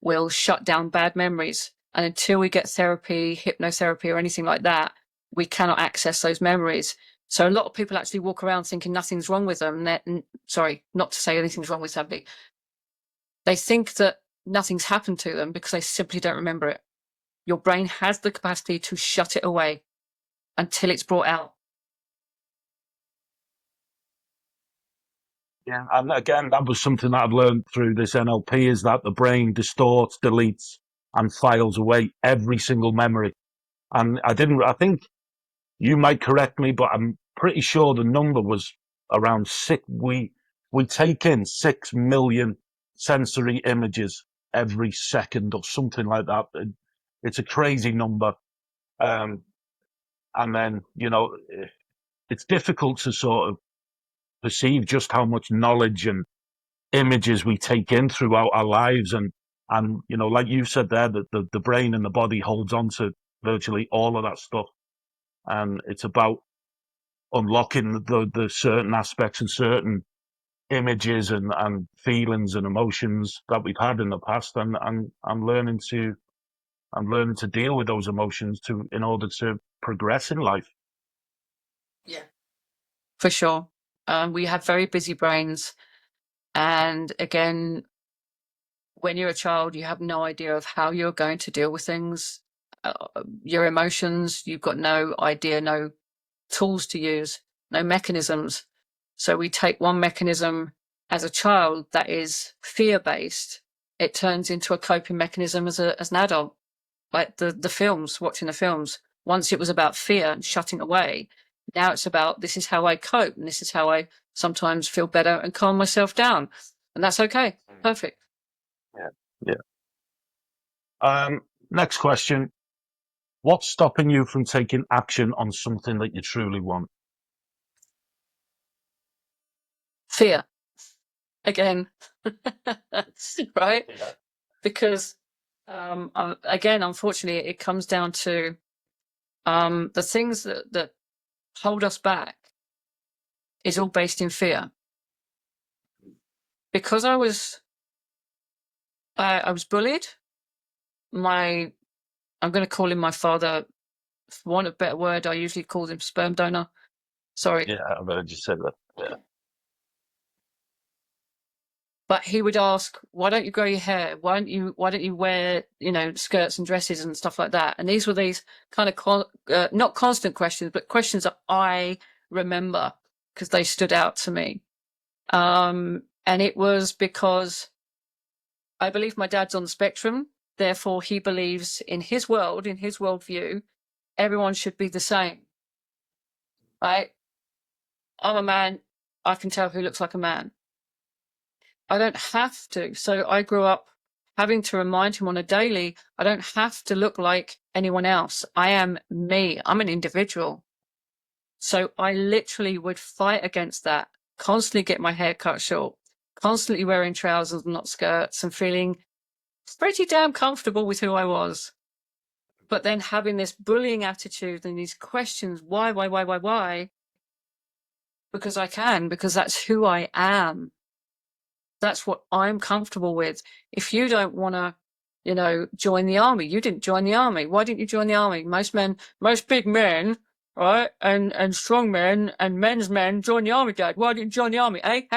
will shut down bad memories. And until we get therapy, hypnotherapy, or anything like that, we cannot access those memories. So a lot of people actually walk around thinking nothing's wrong with them. Sorry, not to say anything's wrong with somebody. They think that nothing's happened to them because they simply don't remember it. Your brain has the capacity to shut it away until it's brought out. Yeah, and again, that was something that I've learned through this NLP, is that the brain distorts, deletes, and files away every single memory. And I think you might correct me, but I'm pretty sure the number was around six. We take in 6 million sensory images every second or something like that. It's a crazy number. And then, it's difficult to sort of perceive just how much knowledge and images we take in throughout our lives. And like you said there, that the brain and the body holds on to virtually all of that stuff. And it's about unlocking the certain aspects and certain images and feelings and emotions that we've had in the past, and I'm learning to deal with those emotions in order to progress in life. Yeah, for sure. We have very busy brains. And again, when you're a child, you have no idea of how you're going to deal with things. Your emotions, you've got no idea, no tools to use, no mechanisms. So we take one mechanism as a child that is fear-based. It turns into a coping mechanism as an adult, like the films, watching the films. Once it was about fear and shutting away. Now it's about, this is how I cope, and this is how I sometimes feel better and calm myself down. And that's okay. Perfect. Yeah. Next question. What's stopping you from taking action on something that you truly want? Fear. Again. Right? Yeah. Because again, unfortunately, it comes down to the things that hold us back is all based in fear. Because I was bullied. I'm going to call him my father. For want of a better word, I usually call him sperm donor. Sorry. Yeah, I better just say that. Yeah. But he would ask, why don't you grow your hair? Why don't you wear, skirts and dresses and stuff like that? And these were these kind of not constant questions, but questions that I remember because they stood out to me. And it was because I believe my dad's on the spectrum. Therefore, he believes in his world, in his worldview, everyone should be the same. Right? I'm a man. I can tell who looks like a man. I don't have to. So I grew up having to remind him on a daily, I don't have to look like anyone else. I am me. I'm an individual. So I literally would fight against that, constantly get my hair cut short, constantly wearing trousers and not skirts and feeling pretty damn comfortable with who I was. But then having this bullying attitude and these questions, why? Because I can, because that's who I am. That's what I'm comfortable with. If you don't want to, join the army, you didn't join the army. Why didn't you join the army? Most big men, right, and strong men and men's men join the army, Dad. Why didn't you join the army? Hey.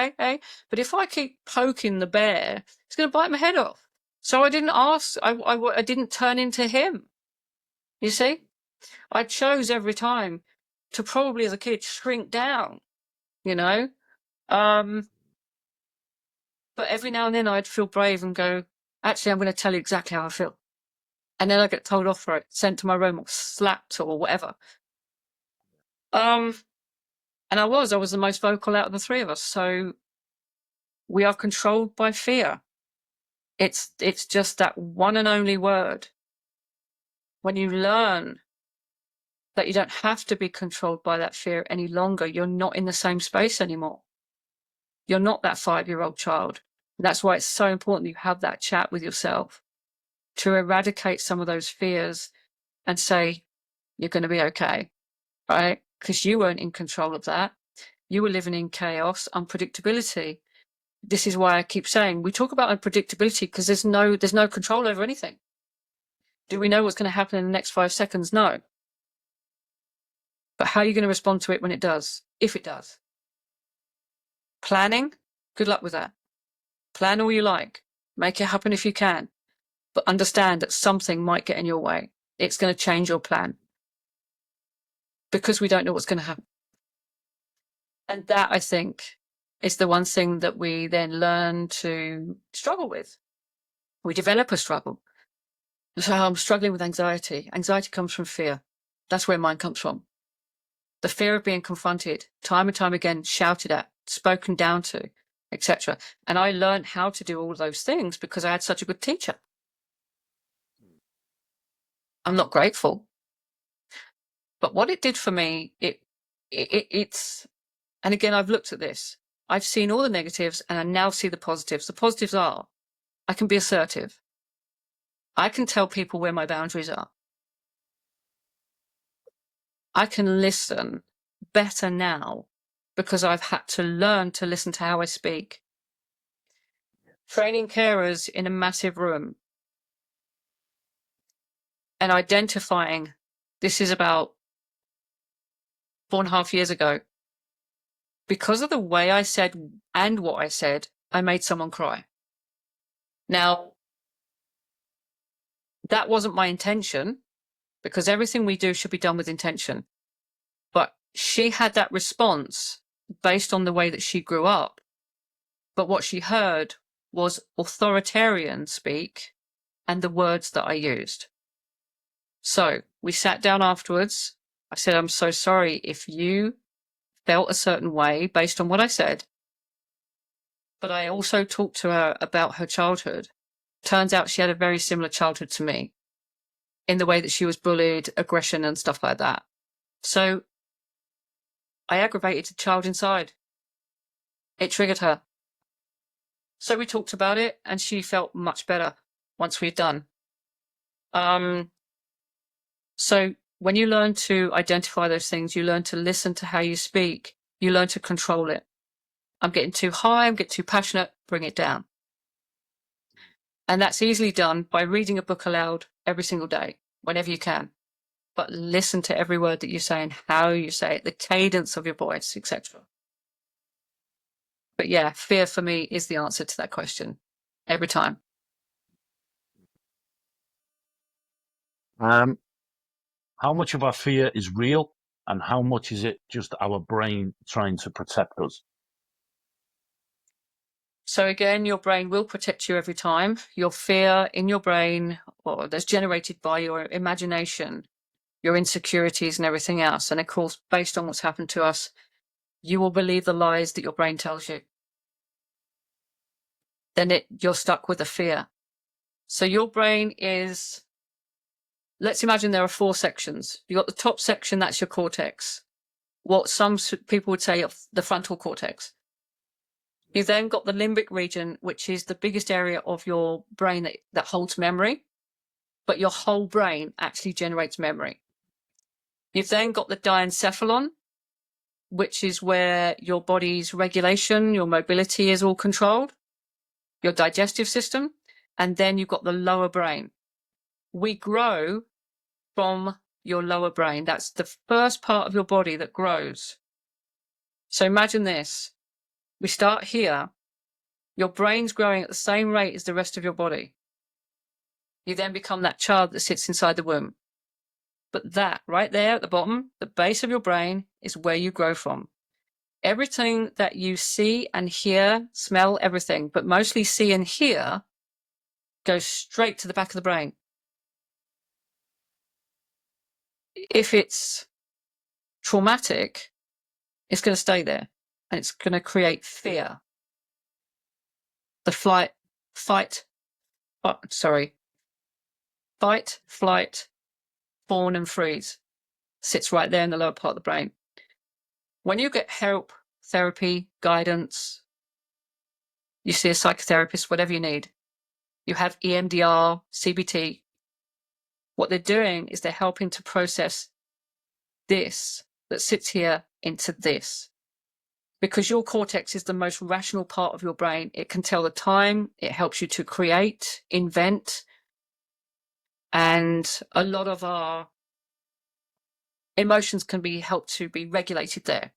But if I keep poking the bear, it's going to bite my head off. So I didn't ask. I didn't turn into him. You see, I chose every time to probably as a kid shrink down, but every now and then I'd feel brave and go, actually, I'm going to tell you exactly how I feel. And then I get told off for it, sent to my room or slapped or whatever. And I was the most vocal out of the three of us. So we are controlled by fear. It's just that one and only word. When you learn that you don't have to be controlled by that fear any longer, you're not in the same space anymore. You're not that 5-year-old child. And that's why it's so important you have that chat with yourself to eradicate some of those fears and say, you're going to be okay, right? Because you weren't in control of that. You were living in chaos, unpredictability. This is why I keep saying we talk about unpredictability because there's no control over anything. Do we know what's going to happen in the next 5 seconds? No. But how are you going to respond to it when it does? If it does? Planning? Good luck with that. Plan all you like. Make it happen if you can. But understand that something might get in your way. It's going to change your plan. Because we don't know what's going to happen. And that, I think, is the one thing that we then learn to struggle with. We develop a struggle. So I'm struggling with anxiety. Anxiety comes from fear. That's where mine comes from. The fear of being confronted, time and time again, shouted at, spoken down to, etc. And I learned how to do all those things because I had such a good teacher. I'm not grateful. But what it did for me, it's, and again, I've looked at this. I've seen all the negatives and I now see the positives. The positives are, I can be assertive. I can tell people where my boundaries are. I can listen better now because I've had to learn to listen to how I speak. Training carers in a massive room and identifying, this is about 4.5 years ago. Because of the way I said and what I said, I made someone cry. Now, that wasn't my intention because everything we do should be done with intention. But she had that response based on the way that she grew up. But what she heard was authoritarian speak and the words that I used. So we sat down afterwards. I said, I'm so sorry if you felt a certain way based on what I said. But I also talked to her about her childhood. Turns out she had a very similar childhood to me in the way that she was bullied, aggression and stuff like that. So I aggravated the child inside. It triggered her. So we talked about it and she felt much better once we'd done. So when you learn to identify those things, you learn to listen to how you speak, you learn to control it. I'm getting too high, I'm getting too passionate, bring it down. And that's easily done by reading a book aloud every single day, whenever you can. But listen to every word that you say and how you say it, the cadence of your voice, etc. But yeah, fear for me is the answer to that question every time. How much of our fear is real and how much is it just our brain trying to protect us? So again, your brain will protect you every time. Your fear in your brain, or that's generated by your imagination, your insecurities and everything else. And of course, based on what's happened to us, you will believe the lies that your brain tells you. Then you're stuck with the fear. So your brain is, let's imagine there are 4 sections. You've got the top section, that's your cortex. What some people would say the frontal cortex. You've then got the limbic region, which is the biggest area of your brain that holds memory, but your whole brain actually generates memory. You've then got the diencephalon, which is where your body's regulation, your mobility is all controlled, your digestive system, and then you've got the lower brain. We grow from your lower brain. That's the first part of your body that grows. So imagine this. We start here. Your brain's growing at the same rate as the rest of your body. You then become that child that sits inside the womb. But that right there at the bottom, the base of your brain, is where you grow from. Everything that you see and hear, smell, everything, but mostly see and hear, goes straight to the back of the brain. If it's traumatic, it's going to stay there and it's going to create fear. The fight, flight, fawn and freeze sits right there in the lower part of the brain. When you get help, therapy, guidance, you see a psychotherapist, whatever you need, you have EMDR, CBT, what they're doing is they're helping to process this that sits here into this. Because your cortex is the most rational part of your brain. It can tell the time, it helps you to create, invent, and a lot of our emotions can be helped to be regulated there.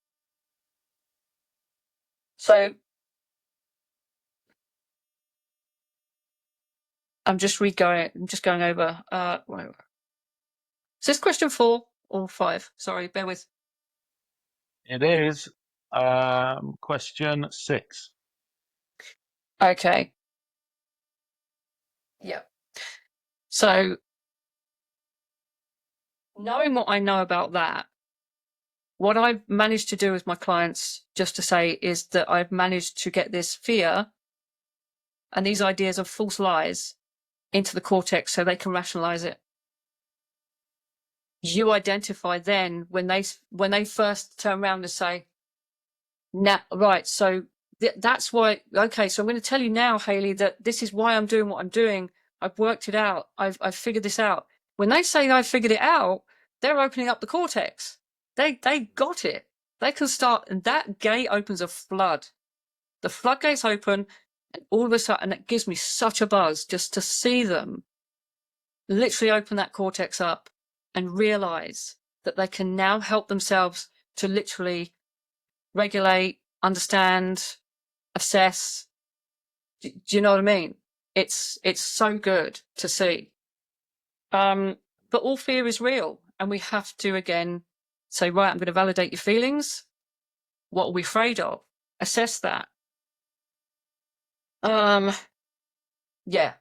So I'm just going over. Is this question 4 or 5? Sorry, bear with. It is question 6. Okay. Yeah. So knowing what I know about that, what I've managed to do with my clients, just to say, is that I've managed to get this fear and these ideas of false lies into the cortex so they can rationalize it. You identify then when they first turn around and say, "Now, right, so that's why." Okay, so I'm going to tell you now, Hayley, that this is why I'm doing what I'm doing. I've worked it out. I've figured this out. When they say I figured it out, they're opening up the cortex. They got it. They can start, and that gate opens a flood. The floodgates open, and all of a sudden, it gives me such a buzz just to see them literally open that cortex up and realize that they can now help themselves to literally regulate, understand, assess. Do you know what I mean? It's so good to see. But all fear is real, and we have to again say, right, I'm going to validate your feelings. What are we afraid of? Assess that. Yeah.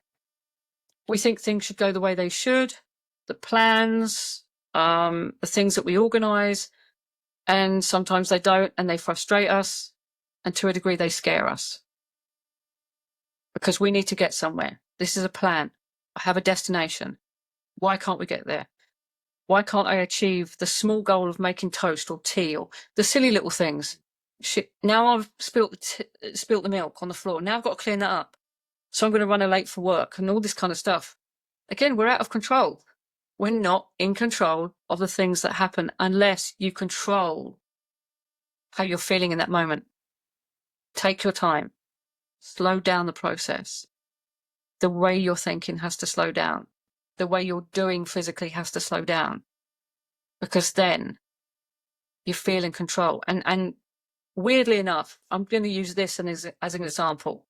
We think things should go the way they should, the plans, the things that we organize, and sometimes they don't, and they frustrate us, and to a degree they scare us. Because we need to get somewhere. This is a plan. I have a destination. Why can't we get there? Why can't I achieve the small goal of making toast or tea or the silly little things? Shit, now I've spilt the milk on the floor. Now I've got to clean that up. So I'm going to run late for work and all this kind of stuff. Again, we're out of control. We're not in control of the things that happen unless you control how you're feeling in that moment. Take your time. Slow down the process. The way you're thinking has to slow down. The way you're doing physically has to slow down. Because then you feel in control. And weirdly enough, I'm going to use this as an example.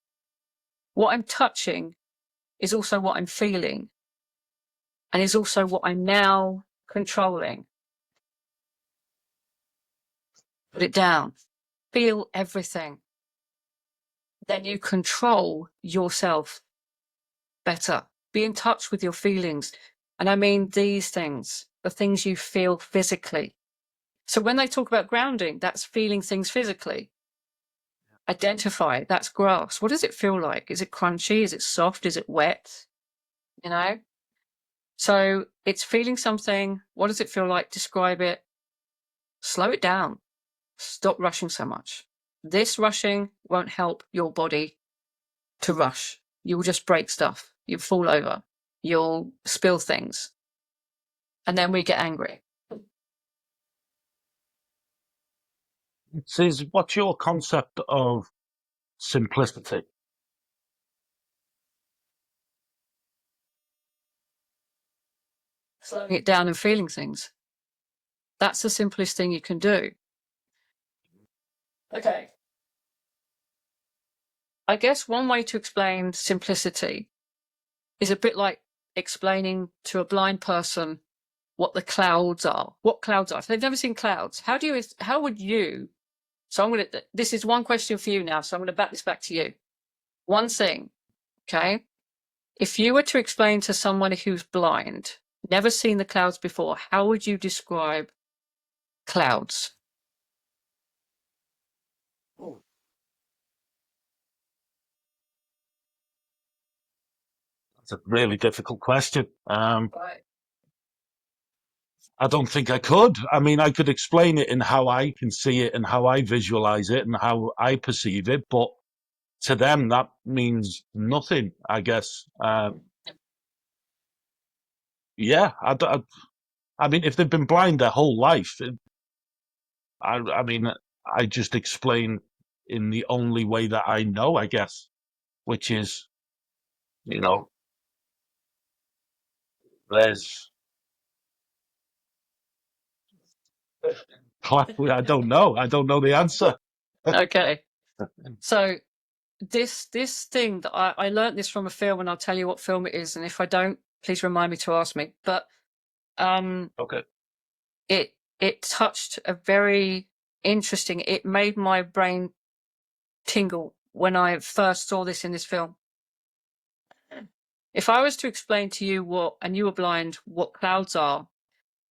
What I'm touching is also what I'm feeling. And is also what I'm now controlling. Put it down. Feel everything. Then you control yourself better. Be in touch with your feelings. And I mean these things, the things you feel physically. So when they talk about grounding, that's feeling things physically. Identify, that's grass. What does it feel like? Is it crunchy? Is it soft? Is it wet? You know? So it's feeling something. What does it feel like? Describe it. Slow it down. Stop rushing so much. This rushing won't help your body to rush. You'll just break stuff. You'll fall over. You'll spill things. And then we get angry. Says, what's your concept of simplicity? Slowing it down and feeling things. That's the simplest thing you can do. Okay. I guess one way to explain simplicity is a bit like explaining to a blind person what the clouds are. What clouds are. If they've never seen clouds, how would you? So this is one question for you now. So I'm going to back this back to you. One thing, okay? If you were to explain to someone who's blind, never seen the clouds before, how would you describe clouds? That's a really difficult question. Right. I don't think I could. I mean, I could explain it in how I can see it and how I visualize it and how I perceive it, but to them, that means nothing, I guess. Yeah, I mean, if they've been blind their whole life, I mean, I just explain in the only way that I know, I guess, which is, you know, there's, I don't know. I don't know the answer. Okay. So this thing that I learned this from a film, and I'll tell you what film it is, and if I don't, please remind me to ask me. But Okay. it touched a very interesting. It made my brain tingle when I first saw this in this film. If I was to explain to you and you were blind, what clouds are,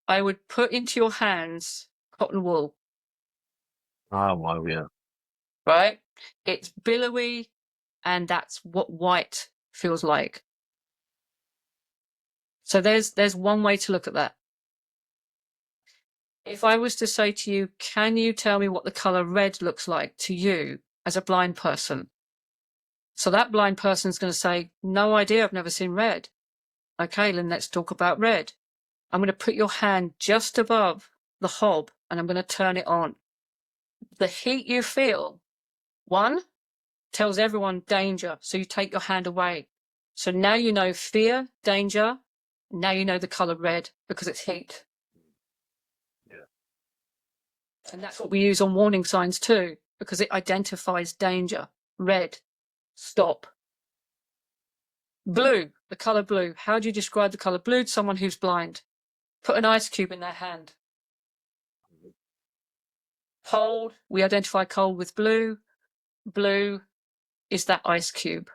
I would put into your hands cotton wool. Ah, wow, yeah. Right? It's billowy, and that's what white feels like. So there's one way to look at that. If I was to say to you, can you tell me what the color red looks like to you as a blind person? So that blind person's going to say, no idea, I've never seen red. Okay, then let's talk about red. I'm going to put your hand just above the hob and I'm going to turn it on. The heat you feel, one, tells everyone danger, so you take your hand away. So now you know fear, danger. Now you know the color red because it's heat. Yeah. And that's what we use on warning signs too, because it identifies danger. Red, stop. Blue, the color blue. How do you describe the color blue to someone who's blind? Put an ice cube in their hand. Cold, we identify cold with blue. Blue is that ice cube.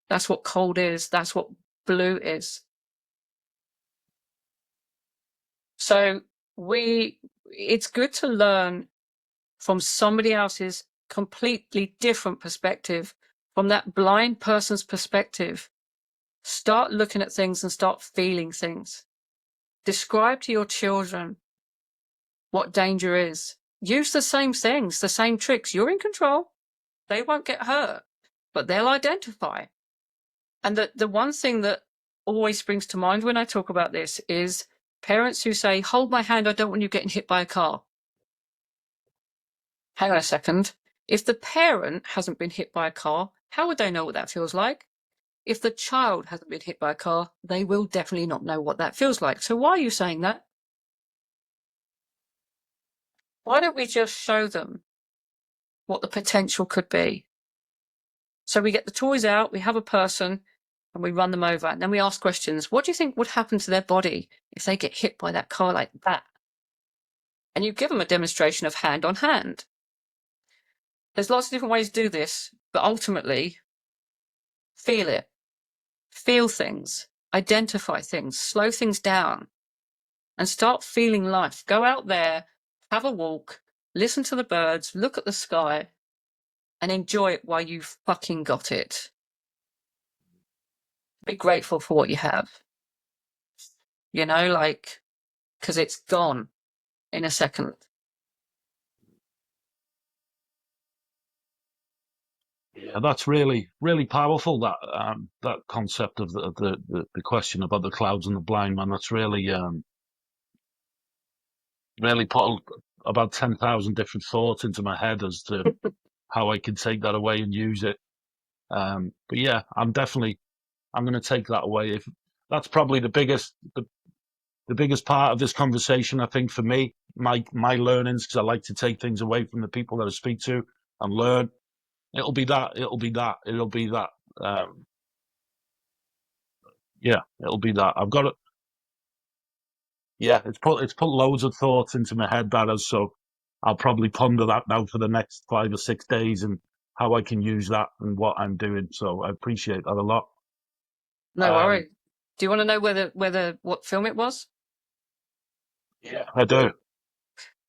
That's what cold is. That's what blue is. So it's good to learn from somebody else's completely different perspective, from that blind person's perspective. Start looking at things and start feeling things. Describe to your children what danger is. Use the same things, the same tricks. You're in control. They won't get hurt, but they'll identify. And the one thing that always springs to mind when I talk about this is parents who say, hold my hand, I don't want you getting hit by a car. Hang on a second. If the parent hasn't been hit by a car, how would they know what that feels like? If the child hasn't been hit by a car, they will definitely not know what that feels like. So why are you saying that? Why don't we just show them what the potential could be? So we get the toys out, we have a person, and we run them over, and then we ask questions. What do you think would happen to their body if they get hit by that car like that? And you give them a demonstration of hand on hand. There's lots of different ways to do this, but ultimately, feel it. Feel things, identify things, slow things down, and start feeling life. Go out there, have a walk, listen to the birds, look at the sky, and enjoy it while you've fucking got it. Be grateful for what you have. You know, like, because it's gone in a second. Yeah, that's really, really powerful. That concept of the question about the clouds and the blind man. That's really really put about 10,000 different thoughts into my head as to how I can take that away and use it. But yeah, I'm going to take that away. If that's probably the biggest part of this conversation, I think for me, my learnings, because I like to take things away from the people that I speak to and learn. It'll be that. It'll be that. It'll be that. Um, yeah, it'll be that. I've got it. Yeah, it's put loads of thoughts into my head, that has. So I'll probably ponder that now for the next 5 or 6 days and how I can use that and what I'm doing. So I appreciate that a lot. No Um, worry. Do you want to know whether what film it was? yeah, I do.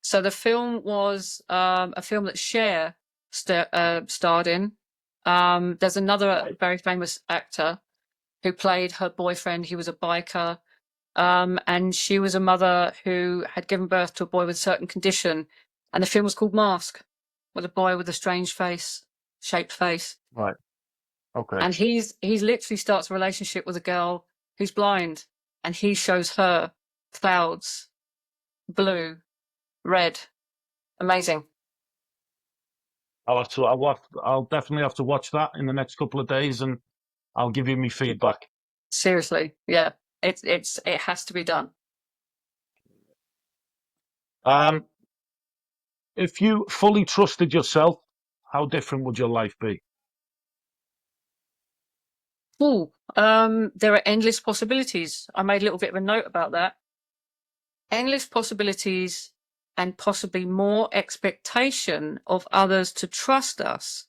So the film was a film that Cher starred in. There's another very famous actor who played her boyfriend. He was a biker, and she was a mother who had given birth to a boy with a certain condition. And the film was called Mask, with a boy with a strange face, shaped face. Right. Okay. And he's literally starts a relationship with a girl who's blind, and he shows her clouds, blue, red. Amazing. I'll definitely have to watch that in the next couple of days, and I'll give you my feedback. Seriously, yeah. It has to be done. Um, if you fully trusted yourself, how different would your life be? Ooh, there are endless possibilities. I made a little bit of a note about that. Endless possibilities and possibly more expectation of others to trust us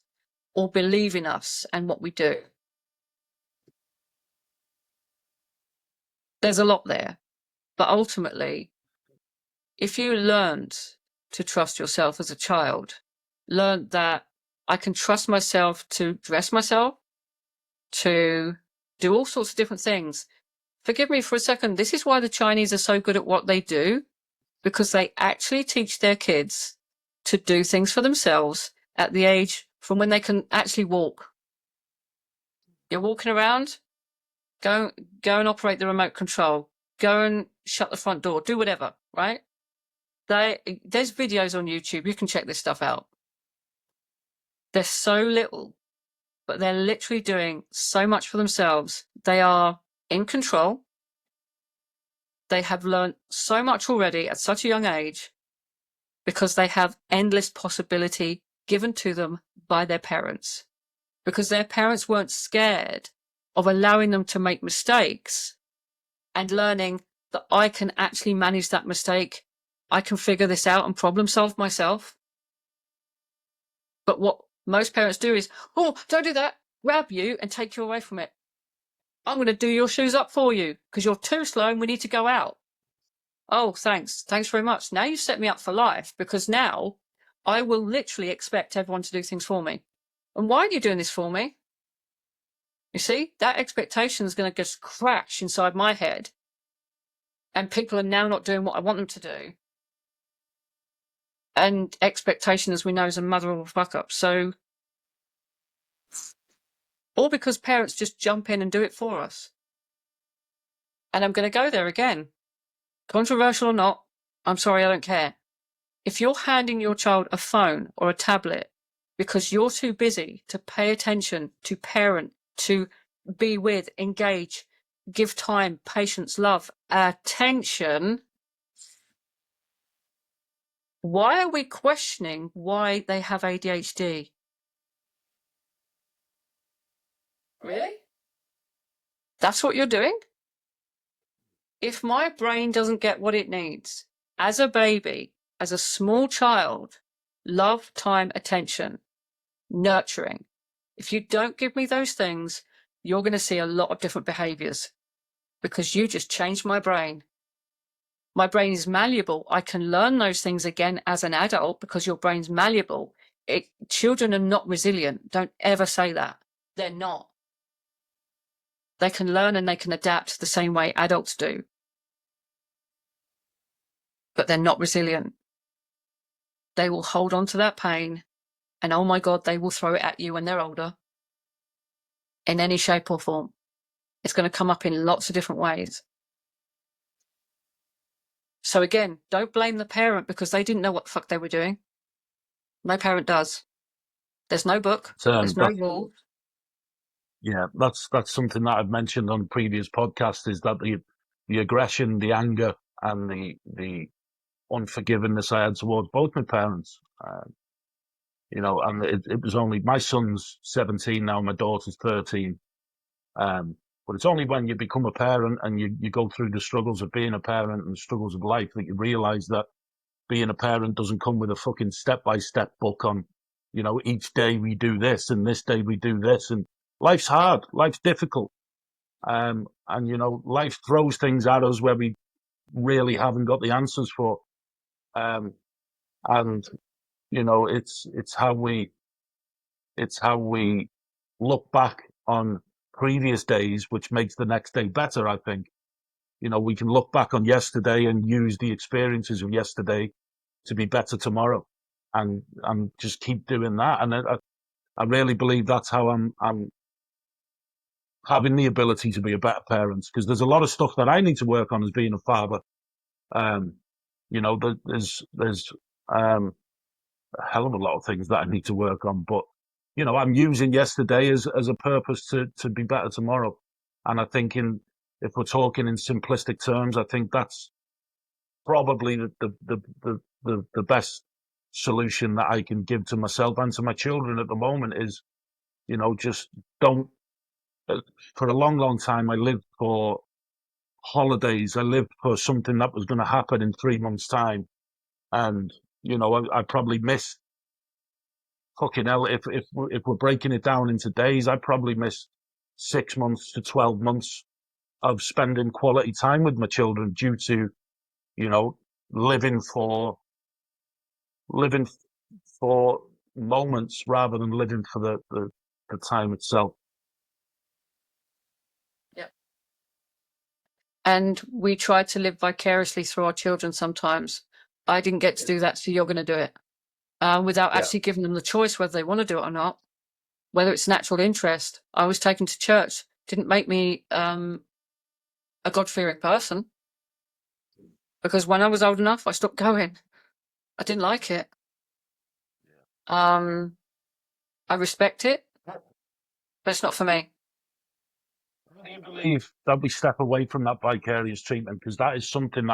or believe in us and what we do. There's a lot there, but ultimately, if you learned to trust yourself as a child, learned that I can trust myself to dress myself, to do all sorts of different things. Forgive me for a second. This is why the Chinese are so good at what they do, because they actually teach their kids to do things for themselves at the age from when they can actually walk. You're walking around, go and operate the remote control. Go and shut the front door. Do whatever, right? There's videos on YouTube. You can check this stuff out. They're so little, but they're literally doing so much for themselves. They are in control. They have learned so much already at such a young age because they have endless possibility given to them by their parents. Because their parents weren't scared of allowing them to make mistakes and learning that I can actually manage that mistake. I can figure this out and problem solve myself. But what most parents do is, oh, don't do that, grab you and take you away from it. I'm going to do your shoes up for you because you're too slow and we need to go out. Oh, thanks. Thanks very much. Now you've set me up for life because now I will literally expect everyone to do things for me. And why are you doing this for me? You see, that expectation is going to just crash inside my head. And people are now not doing what I want them to do. And expectation, as we know, is a mother of all fuck up. So, all because parents just jump in and do it for us. And I'm going to go there again. Controversial or not, I'm sorry, I don't care. If you're handing your child a phone or a tablet because you're too busy to pay attention, to parent, to be with, engage, give time, patience, love, attention, why are we questioning why they have ADHD? Really? That's what you're doing? If my brain doesn't get what it needs, as a baby, as a small child, love, time, attention, nurturing. If you don't give me those things, you're going to see a lot of different behaviors because you just changed my brain. My brain is malleable. I can learn those things again as an adult because your brain's malleable. Children are not resilient. Don't ever say that. They're not. They can learn and they can adapt the same way adults do. But they're not resilient. They will hold on to that pain And oh my God, they will throw it at you when they're older in any shape or form. It's going to come up in lots of different ways. So again, don't blame the parent because they didn't know what the fuck they were doing. No parent does. There's no book. There's no rule. Yeah, that's something that I've mentioned on previous podcasts, is that the aggression, the anger, and the unforgiveness I had towards both my parents. And it was only, my son's 17 now, my daughter's 13. But it's only when you become a parent and you go through the struggles of being a parent and the struggles of life that you realize that being a parent doesn't come with a fucking step-by-step book on, each day we do this and this day we do this. And life's hard, life's difficult. And, life throws things at us where we really haven't got the answers for. And, it's how we look back on previous days, which makes the next day better, I think. We can look back on yesterday and use the experiences of yesterday to be better tomorrow, and just keep doing that. And I really believe that's how I'm having the ability to be a better parent, because there's a lot of stuff that I need to work on as being a father. There's a hell of a lot of things that I need to work on, but I'm using yesterday as a purpose to be better tomorrow. And I think if we're talking in simplistic terms, I think that's probably the best solution that I can give to myself and to my children at the moment is, just don't. For a long, long time, I lived for holidays. I lived for something that was going to happen in 3 months' time, and I probably missed. Fucking hell! If we're breaking it down into days, I probably missed 6 months to 12 months of spending quality time with my children due to, living for moments rather than living for the time itself. Yeah. And we try to live vicariously through our children sometimes. I didn't get to do that, so you're going to do it. Without actually giving them the choice whether they want to do it or not, whether it's natural interest. I was taken to church. Didn't make me a God-fearing person. Because when I was old enough, I stopped going. I didn't like it. I respect it, but it's not for me. Do you believe that we step away from that vicarious treatment? Because that is something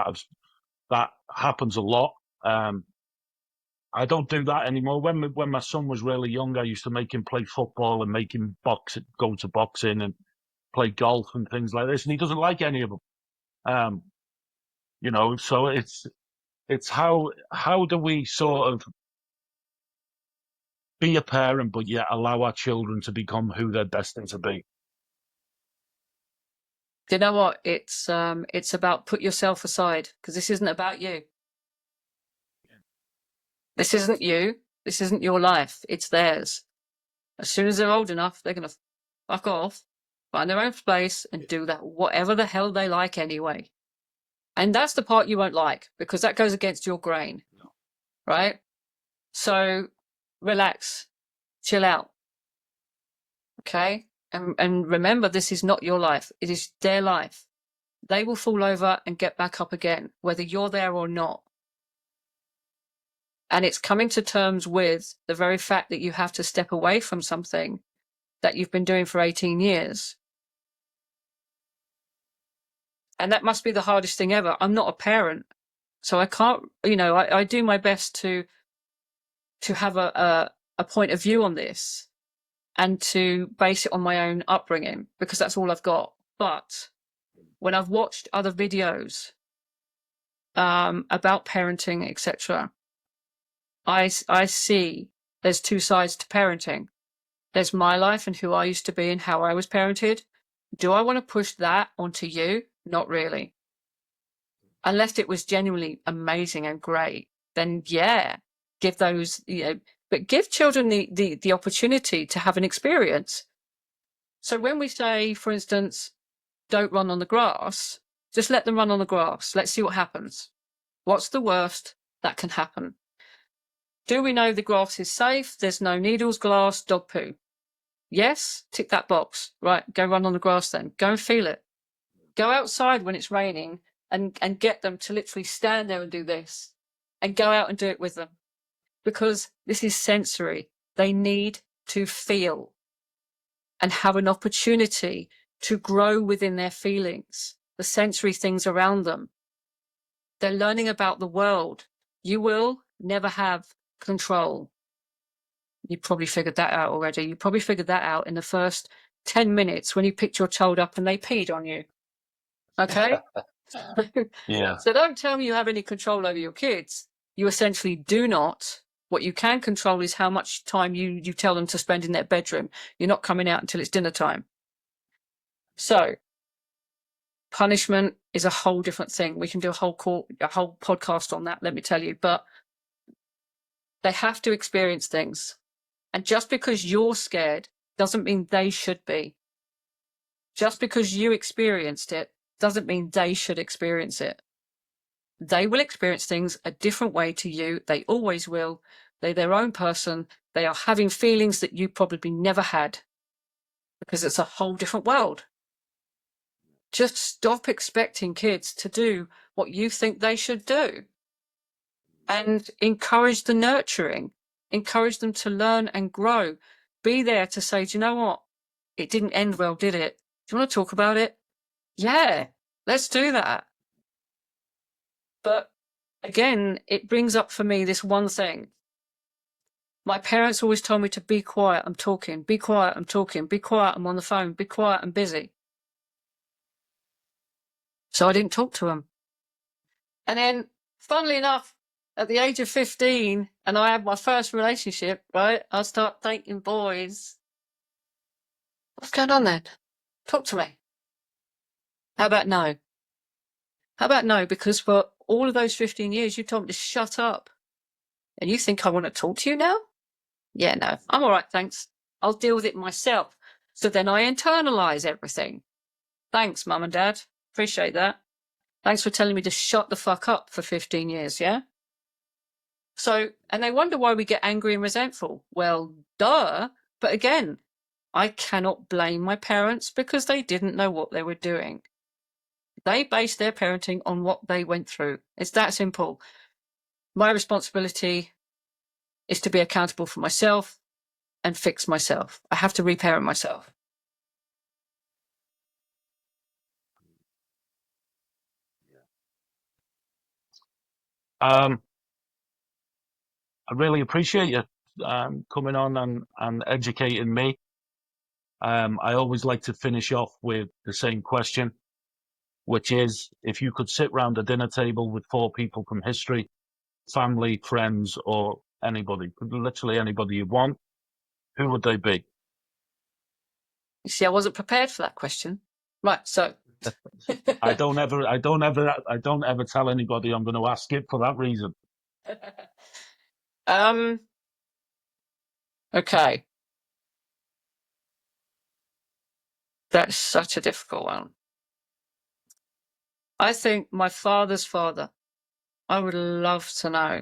that happens a lot. I don't do that anymore. When my son was really young, I used to make him play football and make him go to boxing and play golf and things like this, and he doesn't like any of them. So it's how do we sort of be a parent, but yet allow our children to become who they're destined to be? Do you know what? It's about put yourself aside, because this isn't about you. This isn't you. This isn't your life. It's theirs. As soon as they're old enough, they're going to fuck off, find their own space, and do that whatever the hell they like anyway. And that's the part you won't like, because that goes against your grain, right? So relax, chill out, okay? And remember, this is not your life. It is their life. They will fall over and get back up again, whether you're there or not. And it's coming to terms with the very fact that you have to step away from something that you've been doing for 18 years. And that must be the hardest thing ever. I'm not a parent, so I can't, I do my best to have a point of view on this and to base it on my own upbringing, because that's all I've got. But when I've watched other videos about parenting, etc., I see there's two sides to parenting. There's my life and who I used to be and how I was parented. Do I want to push that onto you? Not really. Unless it was genuinely amazing and great, then yeah, give those, but give children the opportunity to have an experience. So when we say, for instance, don't run on the grass, just let them run on the grass. Let's see what happens. What's the worst that can happen? Do we know the grass is safe? There's no needles, glass, dog poo. Yes, tick that box. Right, go run on the grass then. Go and feel it. Go outside when it's raining and get them to literally stand there and do this. And go out and do it with them. Because this is sensory. They need to feel and have an opportunity to grow within their feelings, the sensory things around them. They're learning about the world. You will never have control. You probably figured that out already. You probably figured that out in the first 10 minutes when you picked your child up and they peed on you. Okay? Yeah. So don't tell me you have any control over your kids. You essentially do not. What you can control is how much time you tell them to spend in their bedroom. You're not coming out until it's dinner time. So punishment is a whole different thing. We can do a whole podcast on that, let me tell you. But they have to experience things. And just because you're scared doesn't mean they should be. Just because you experienced it doesn't mean they should experience it. They will experience things a different way to you. They always will. They're their own person. They are having feelings that you probably never had because it's a whole different world. Just stop expecting kids to do what you think they should do and encourage the nurturing. Encourage them to learn and grow. Be there to say, do you know what? It didn't end well, did it? Do you want to talk about it? Yeah, let's do that. But again, it brings up for me this one thing. My parents always told me to be quiet, I'm talking, be quiet, I'm talking, be quiet, I'm on the phone, be quiet, I'm busy. So I didn't talk to them. And then, funnily enough, at the age of 15, and I had my first relationship, right? I start dating boys. What's going on then? Talk to me. How about no? How about no? Because for all of those 15 years, you told me to shut up. And you think I want to talk to you now? Yeah, no, I'm all right, thanks. I'll deal with it myself. So then I internalize everything. Thanks, Mum and Dad. Appreciate that. Thanks for telling me to shut the fuck up for 15 years, yeah? So, and they wonder why we get angry and resentful. Well, duh. But again, I cannot blame my parents because they didn't know what they were doing. They based their parenting on what they went through. It's that simple. My responsibility is to be accountable for myself and fix myself. I have to reparent myself. I really appreciate you coming on and educating me. I always like to finish off with the same question, which is if you could sit round a dinner table with four people from history, family, friends, or anybody, literally anybody you want, who would they be? You see, I wasn't prepared for that question. Right, so I don't ever tell anybody I'm going to ask it for that reason. Okay. That's such a difficult one. I think my father's father, I would love to know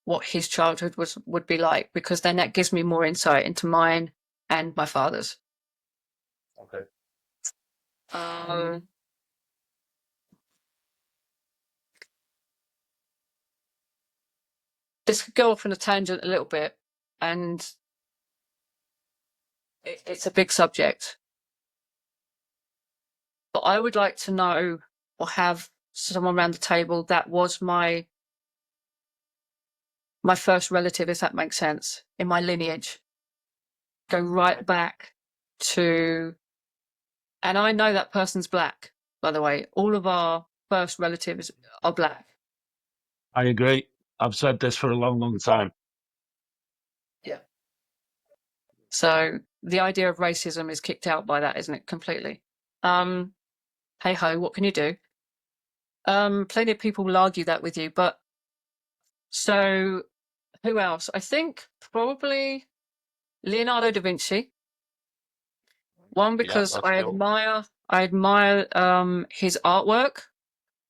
what his childhood would be like, because then that gives me more insight into mine and my father's. Okay. This could go off on a tangent a little bit, and it's a big subject. But I would like to know or have someone around the table that was my first relative, if that makes sense, in my lineage. Go right back to, and I know that person's black, by the way. All of our first relatives are black. I agree. I've said this for a long, long time. Yeah. So the idea of racism is kicked out by that, isn't it? Completely. Hey ho, what can you do? Plenty of people will argue that with you, but so who else? I think probably Leonardo da Vinci. One, because I admire his artwork.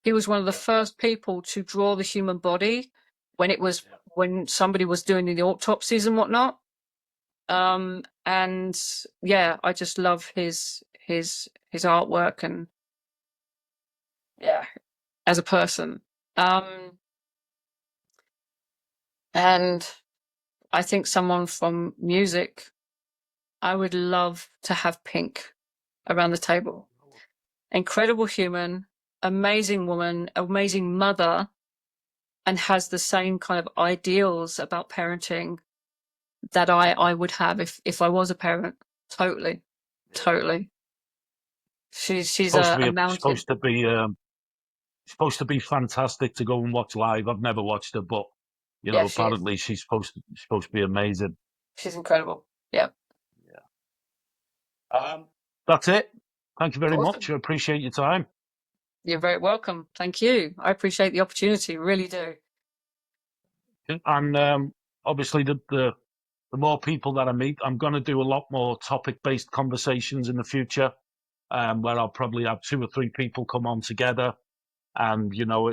He was one of the first people to draw the human body when somebody was doing the autopsies and whatnot. And yeah, I just love his artwork and yeah, as a person. And I think someone from music, I would love to have Pink around the table. Incredible human, amazing woman, amazing mother, and has the same kind of ideals about parenting that I would have if I was a parent. Totally. Totally. She's a mountain. Supposed to be fantastic to go and watch live. I've never watched her, but you know, Yeah, she is. apparently she's supposed to be amazing. She's incredible. Yeah. That's it. Thank you very Awesome. much. I appreciate your time. You're very welcome. Thank you. I appreciate the opportunity. Really do. And obviously, the more people that I meet, I'm going to do a lot more topic-based conversations in the future, where I'll probably have 2 or 3 people come on together. And, you know,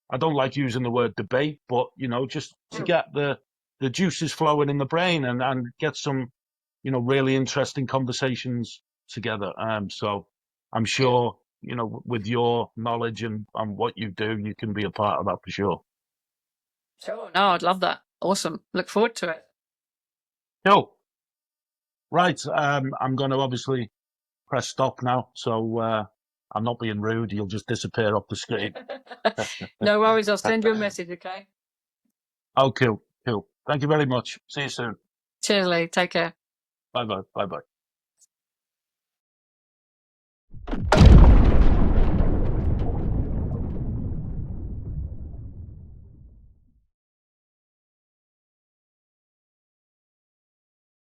I don't like using the word debate, but, you know, just to get the juices flowing in the brain and get some, you know, really interesting conversations together. So I'm sure, you know, with your knowledge and what you do, you can be a part of that for sure. Sure. No, I'd love that. Awesome. Look forward to it. Cool. Right. I'm going to obviously press stop now. So I'm not being rude. You'll just disappear off the screen. No worries. I'll send you a message. Okay. Oh, cool. Cool. Thank you very much. See you soon. Cheers, Lee. Take care. Bye bye. Bye bye.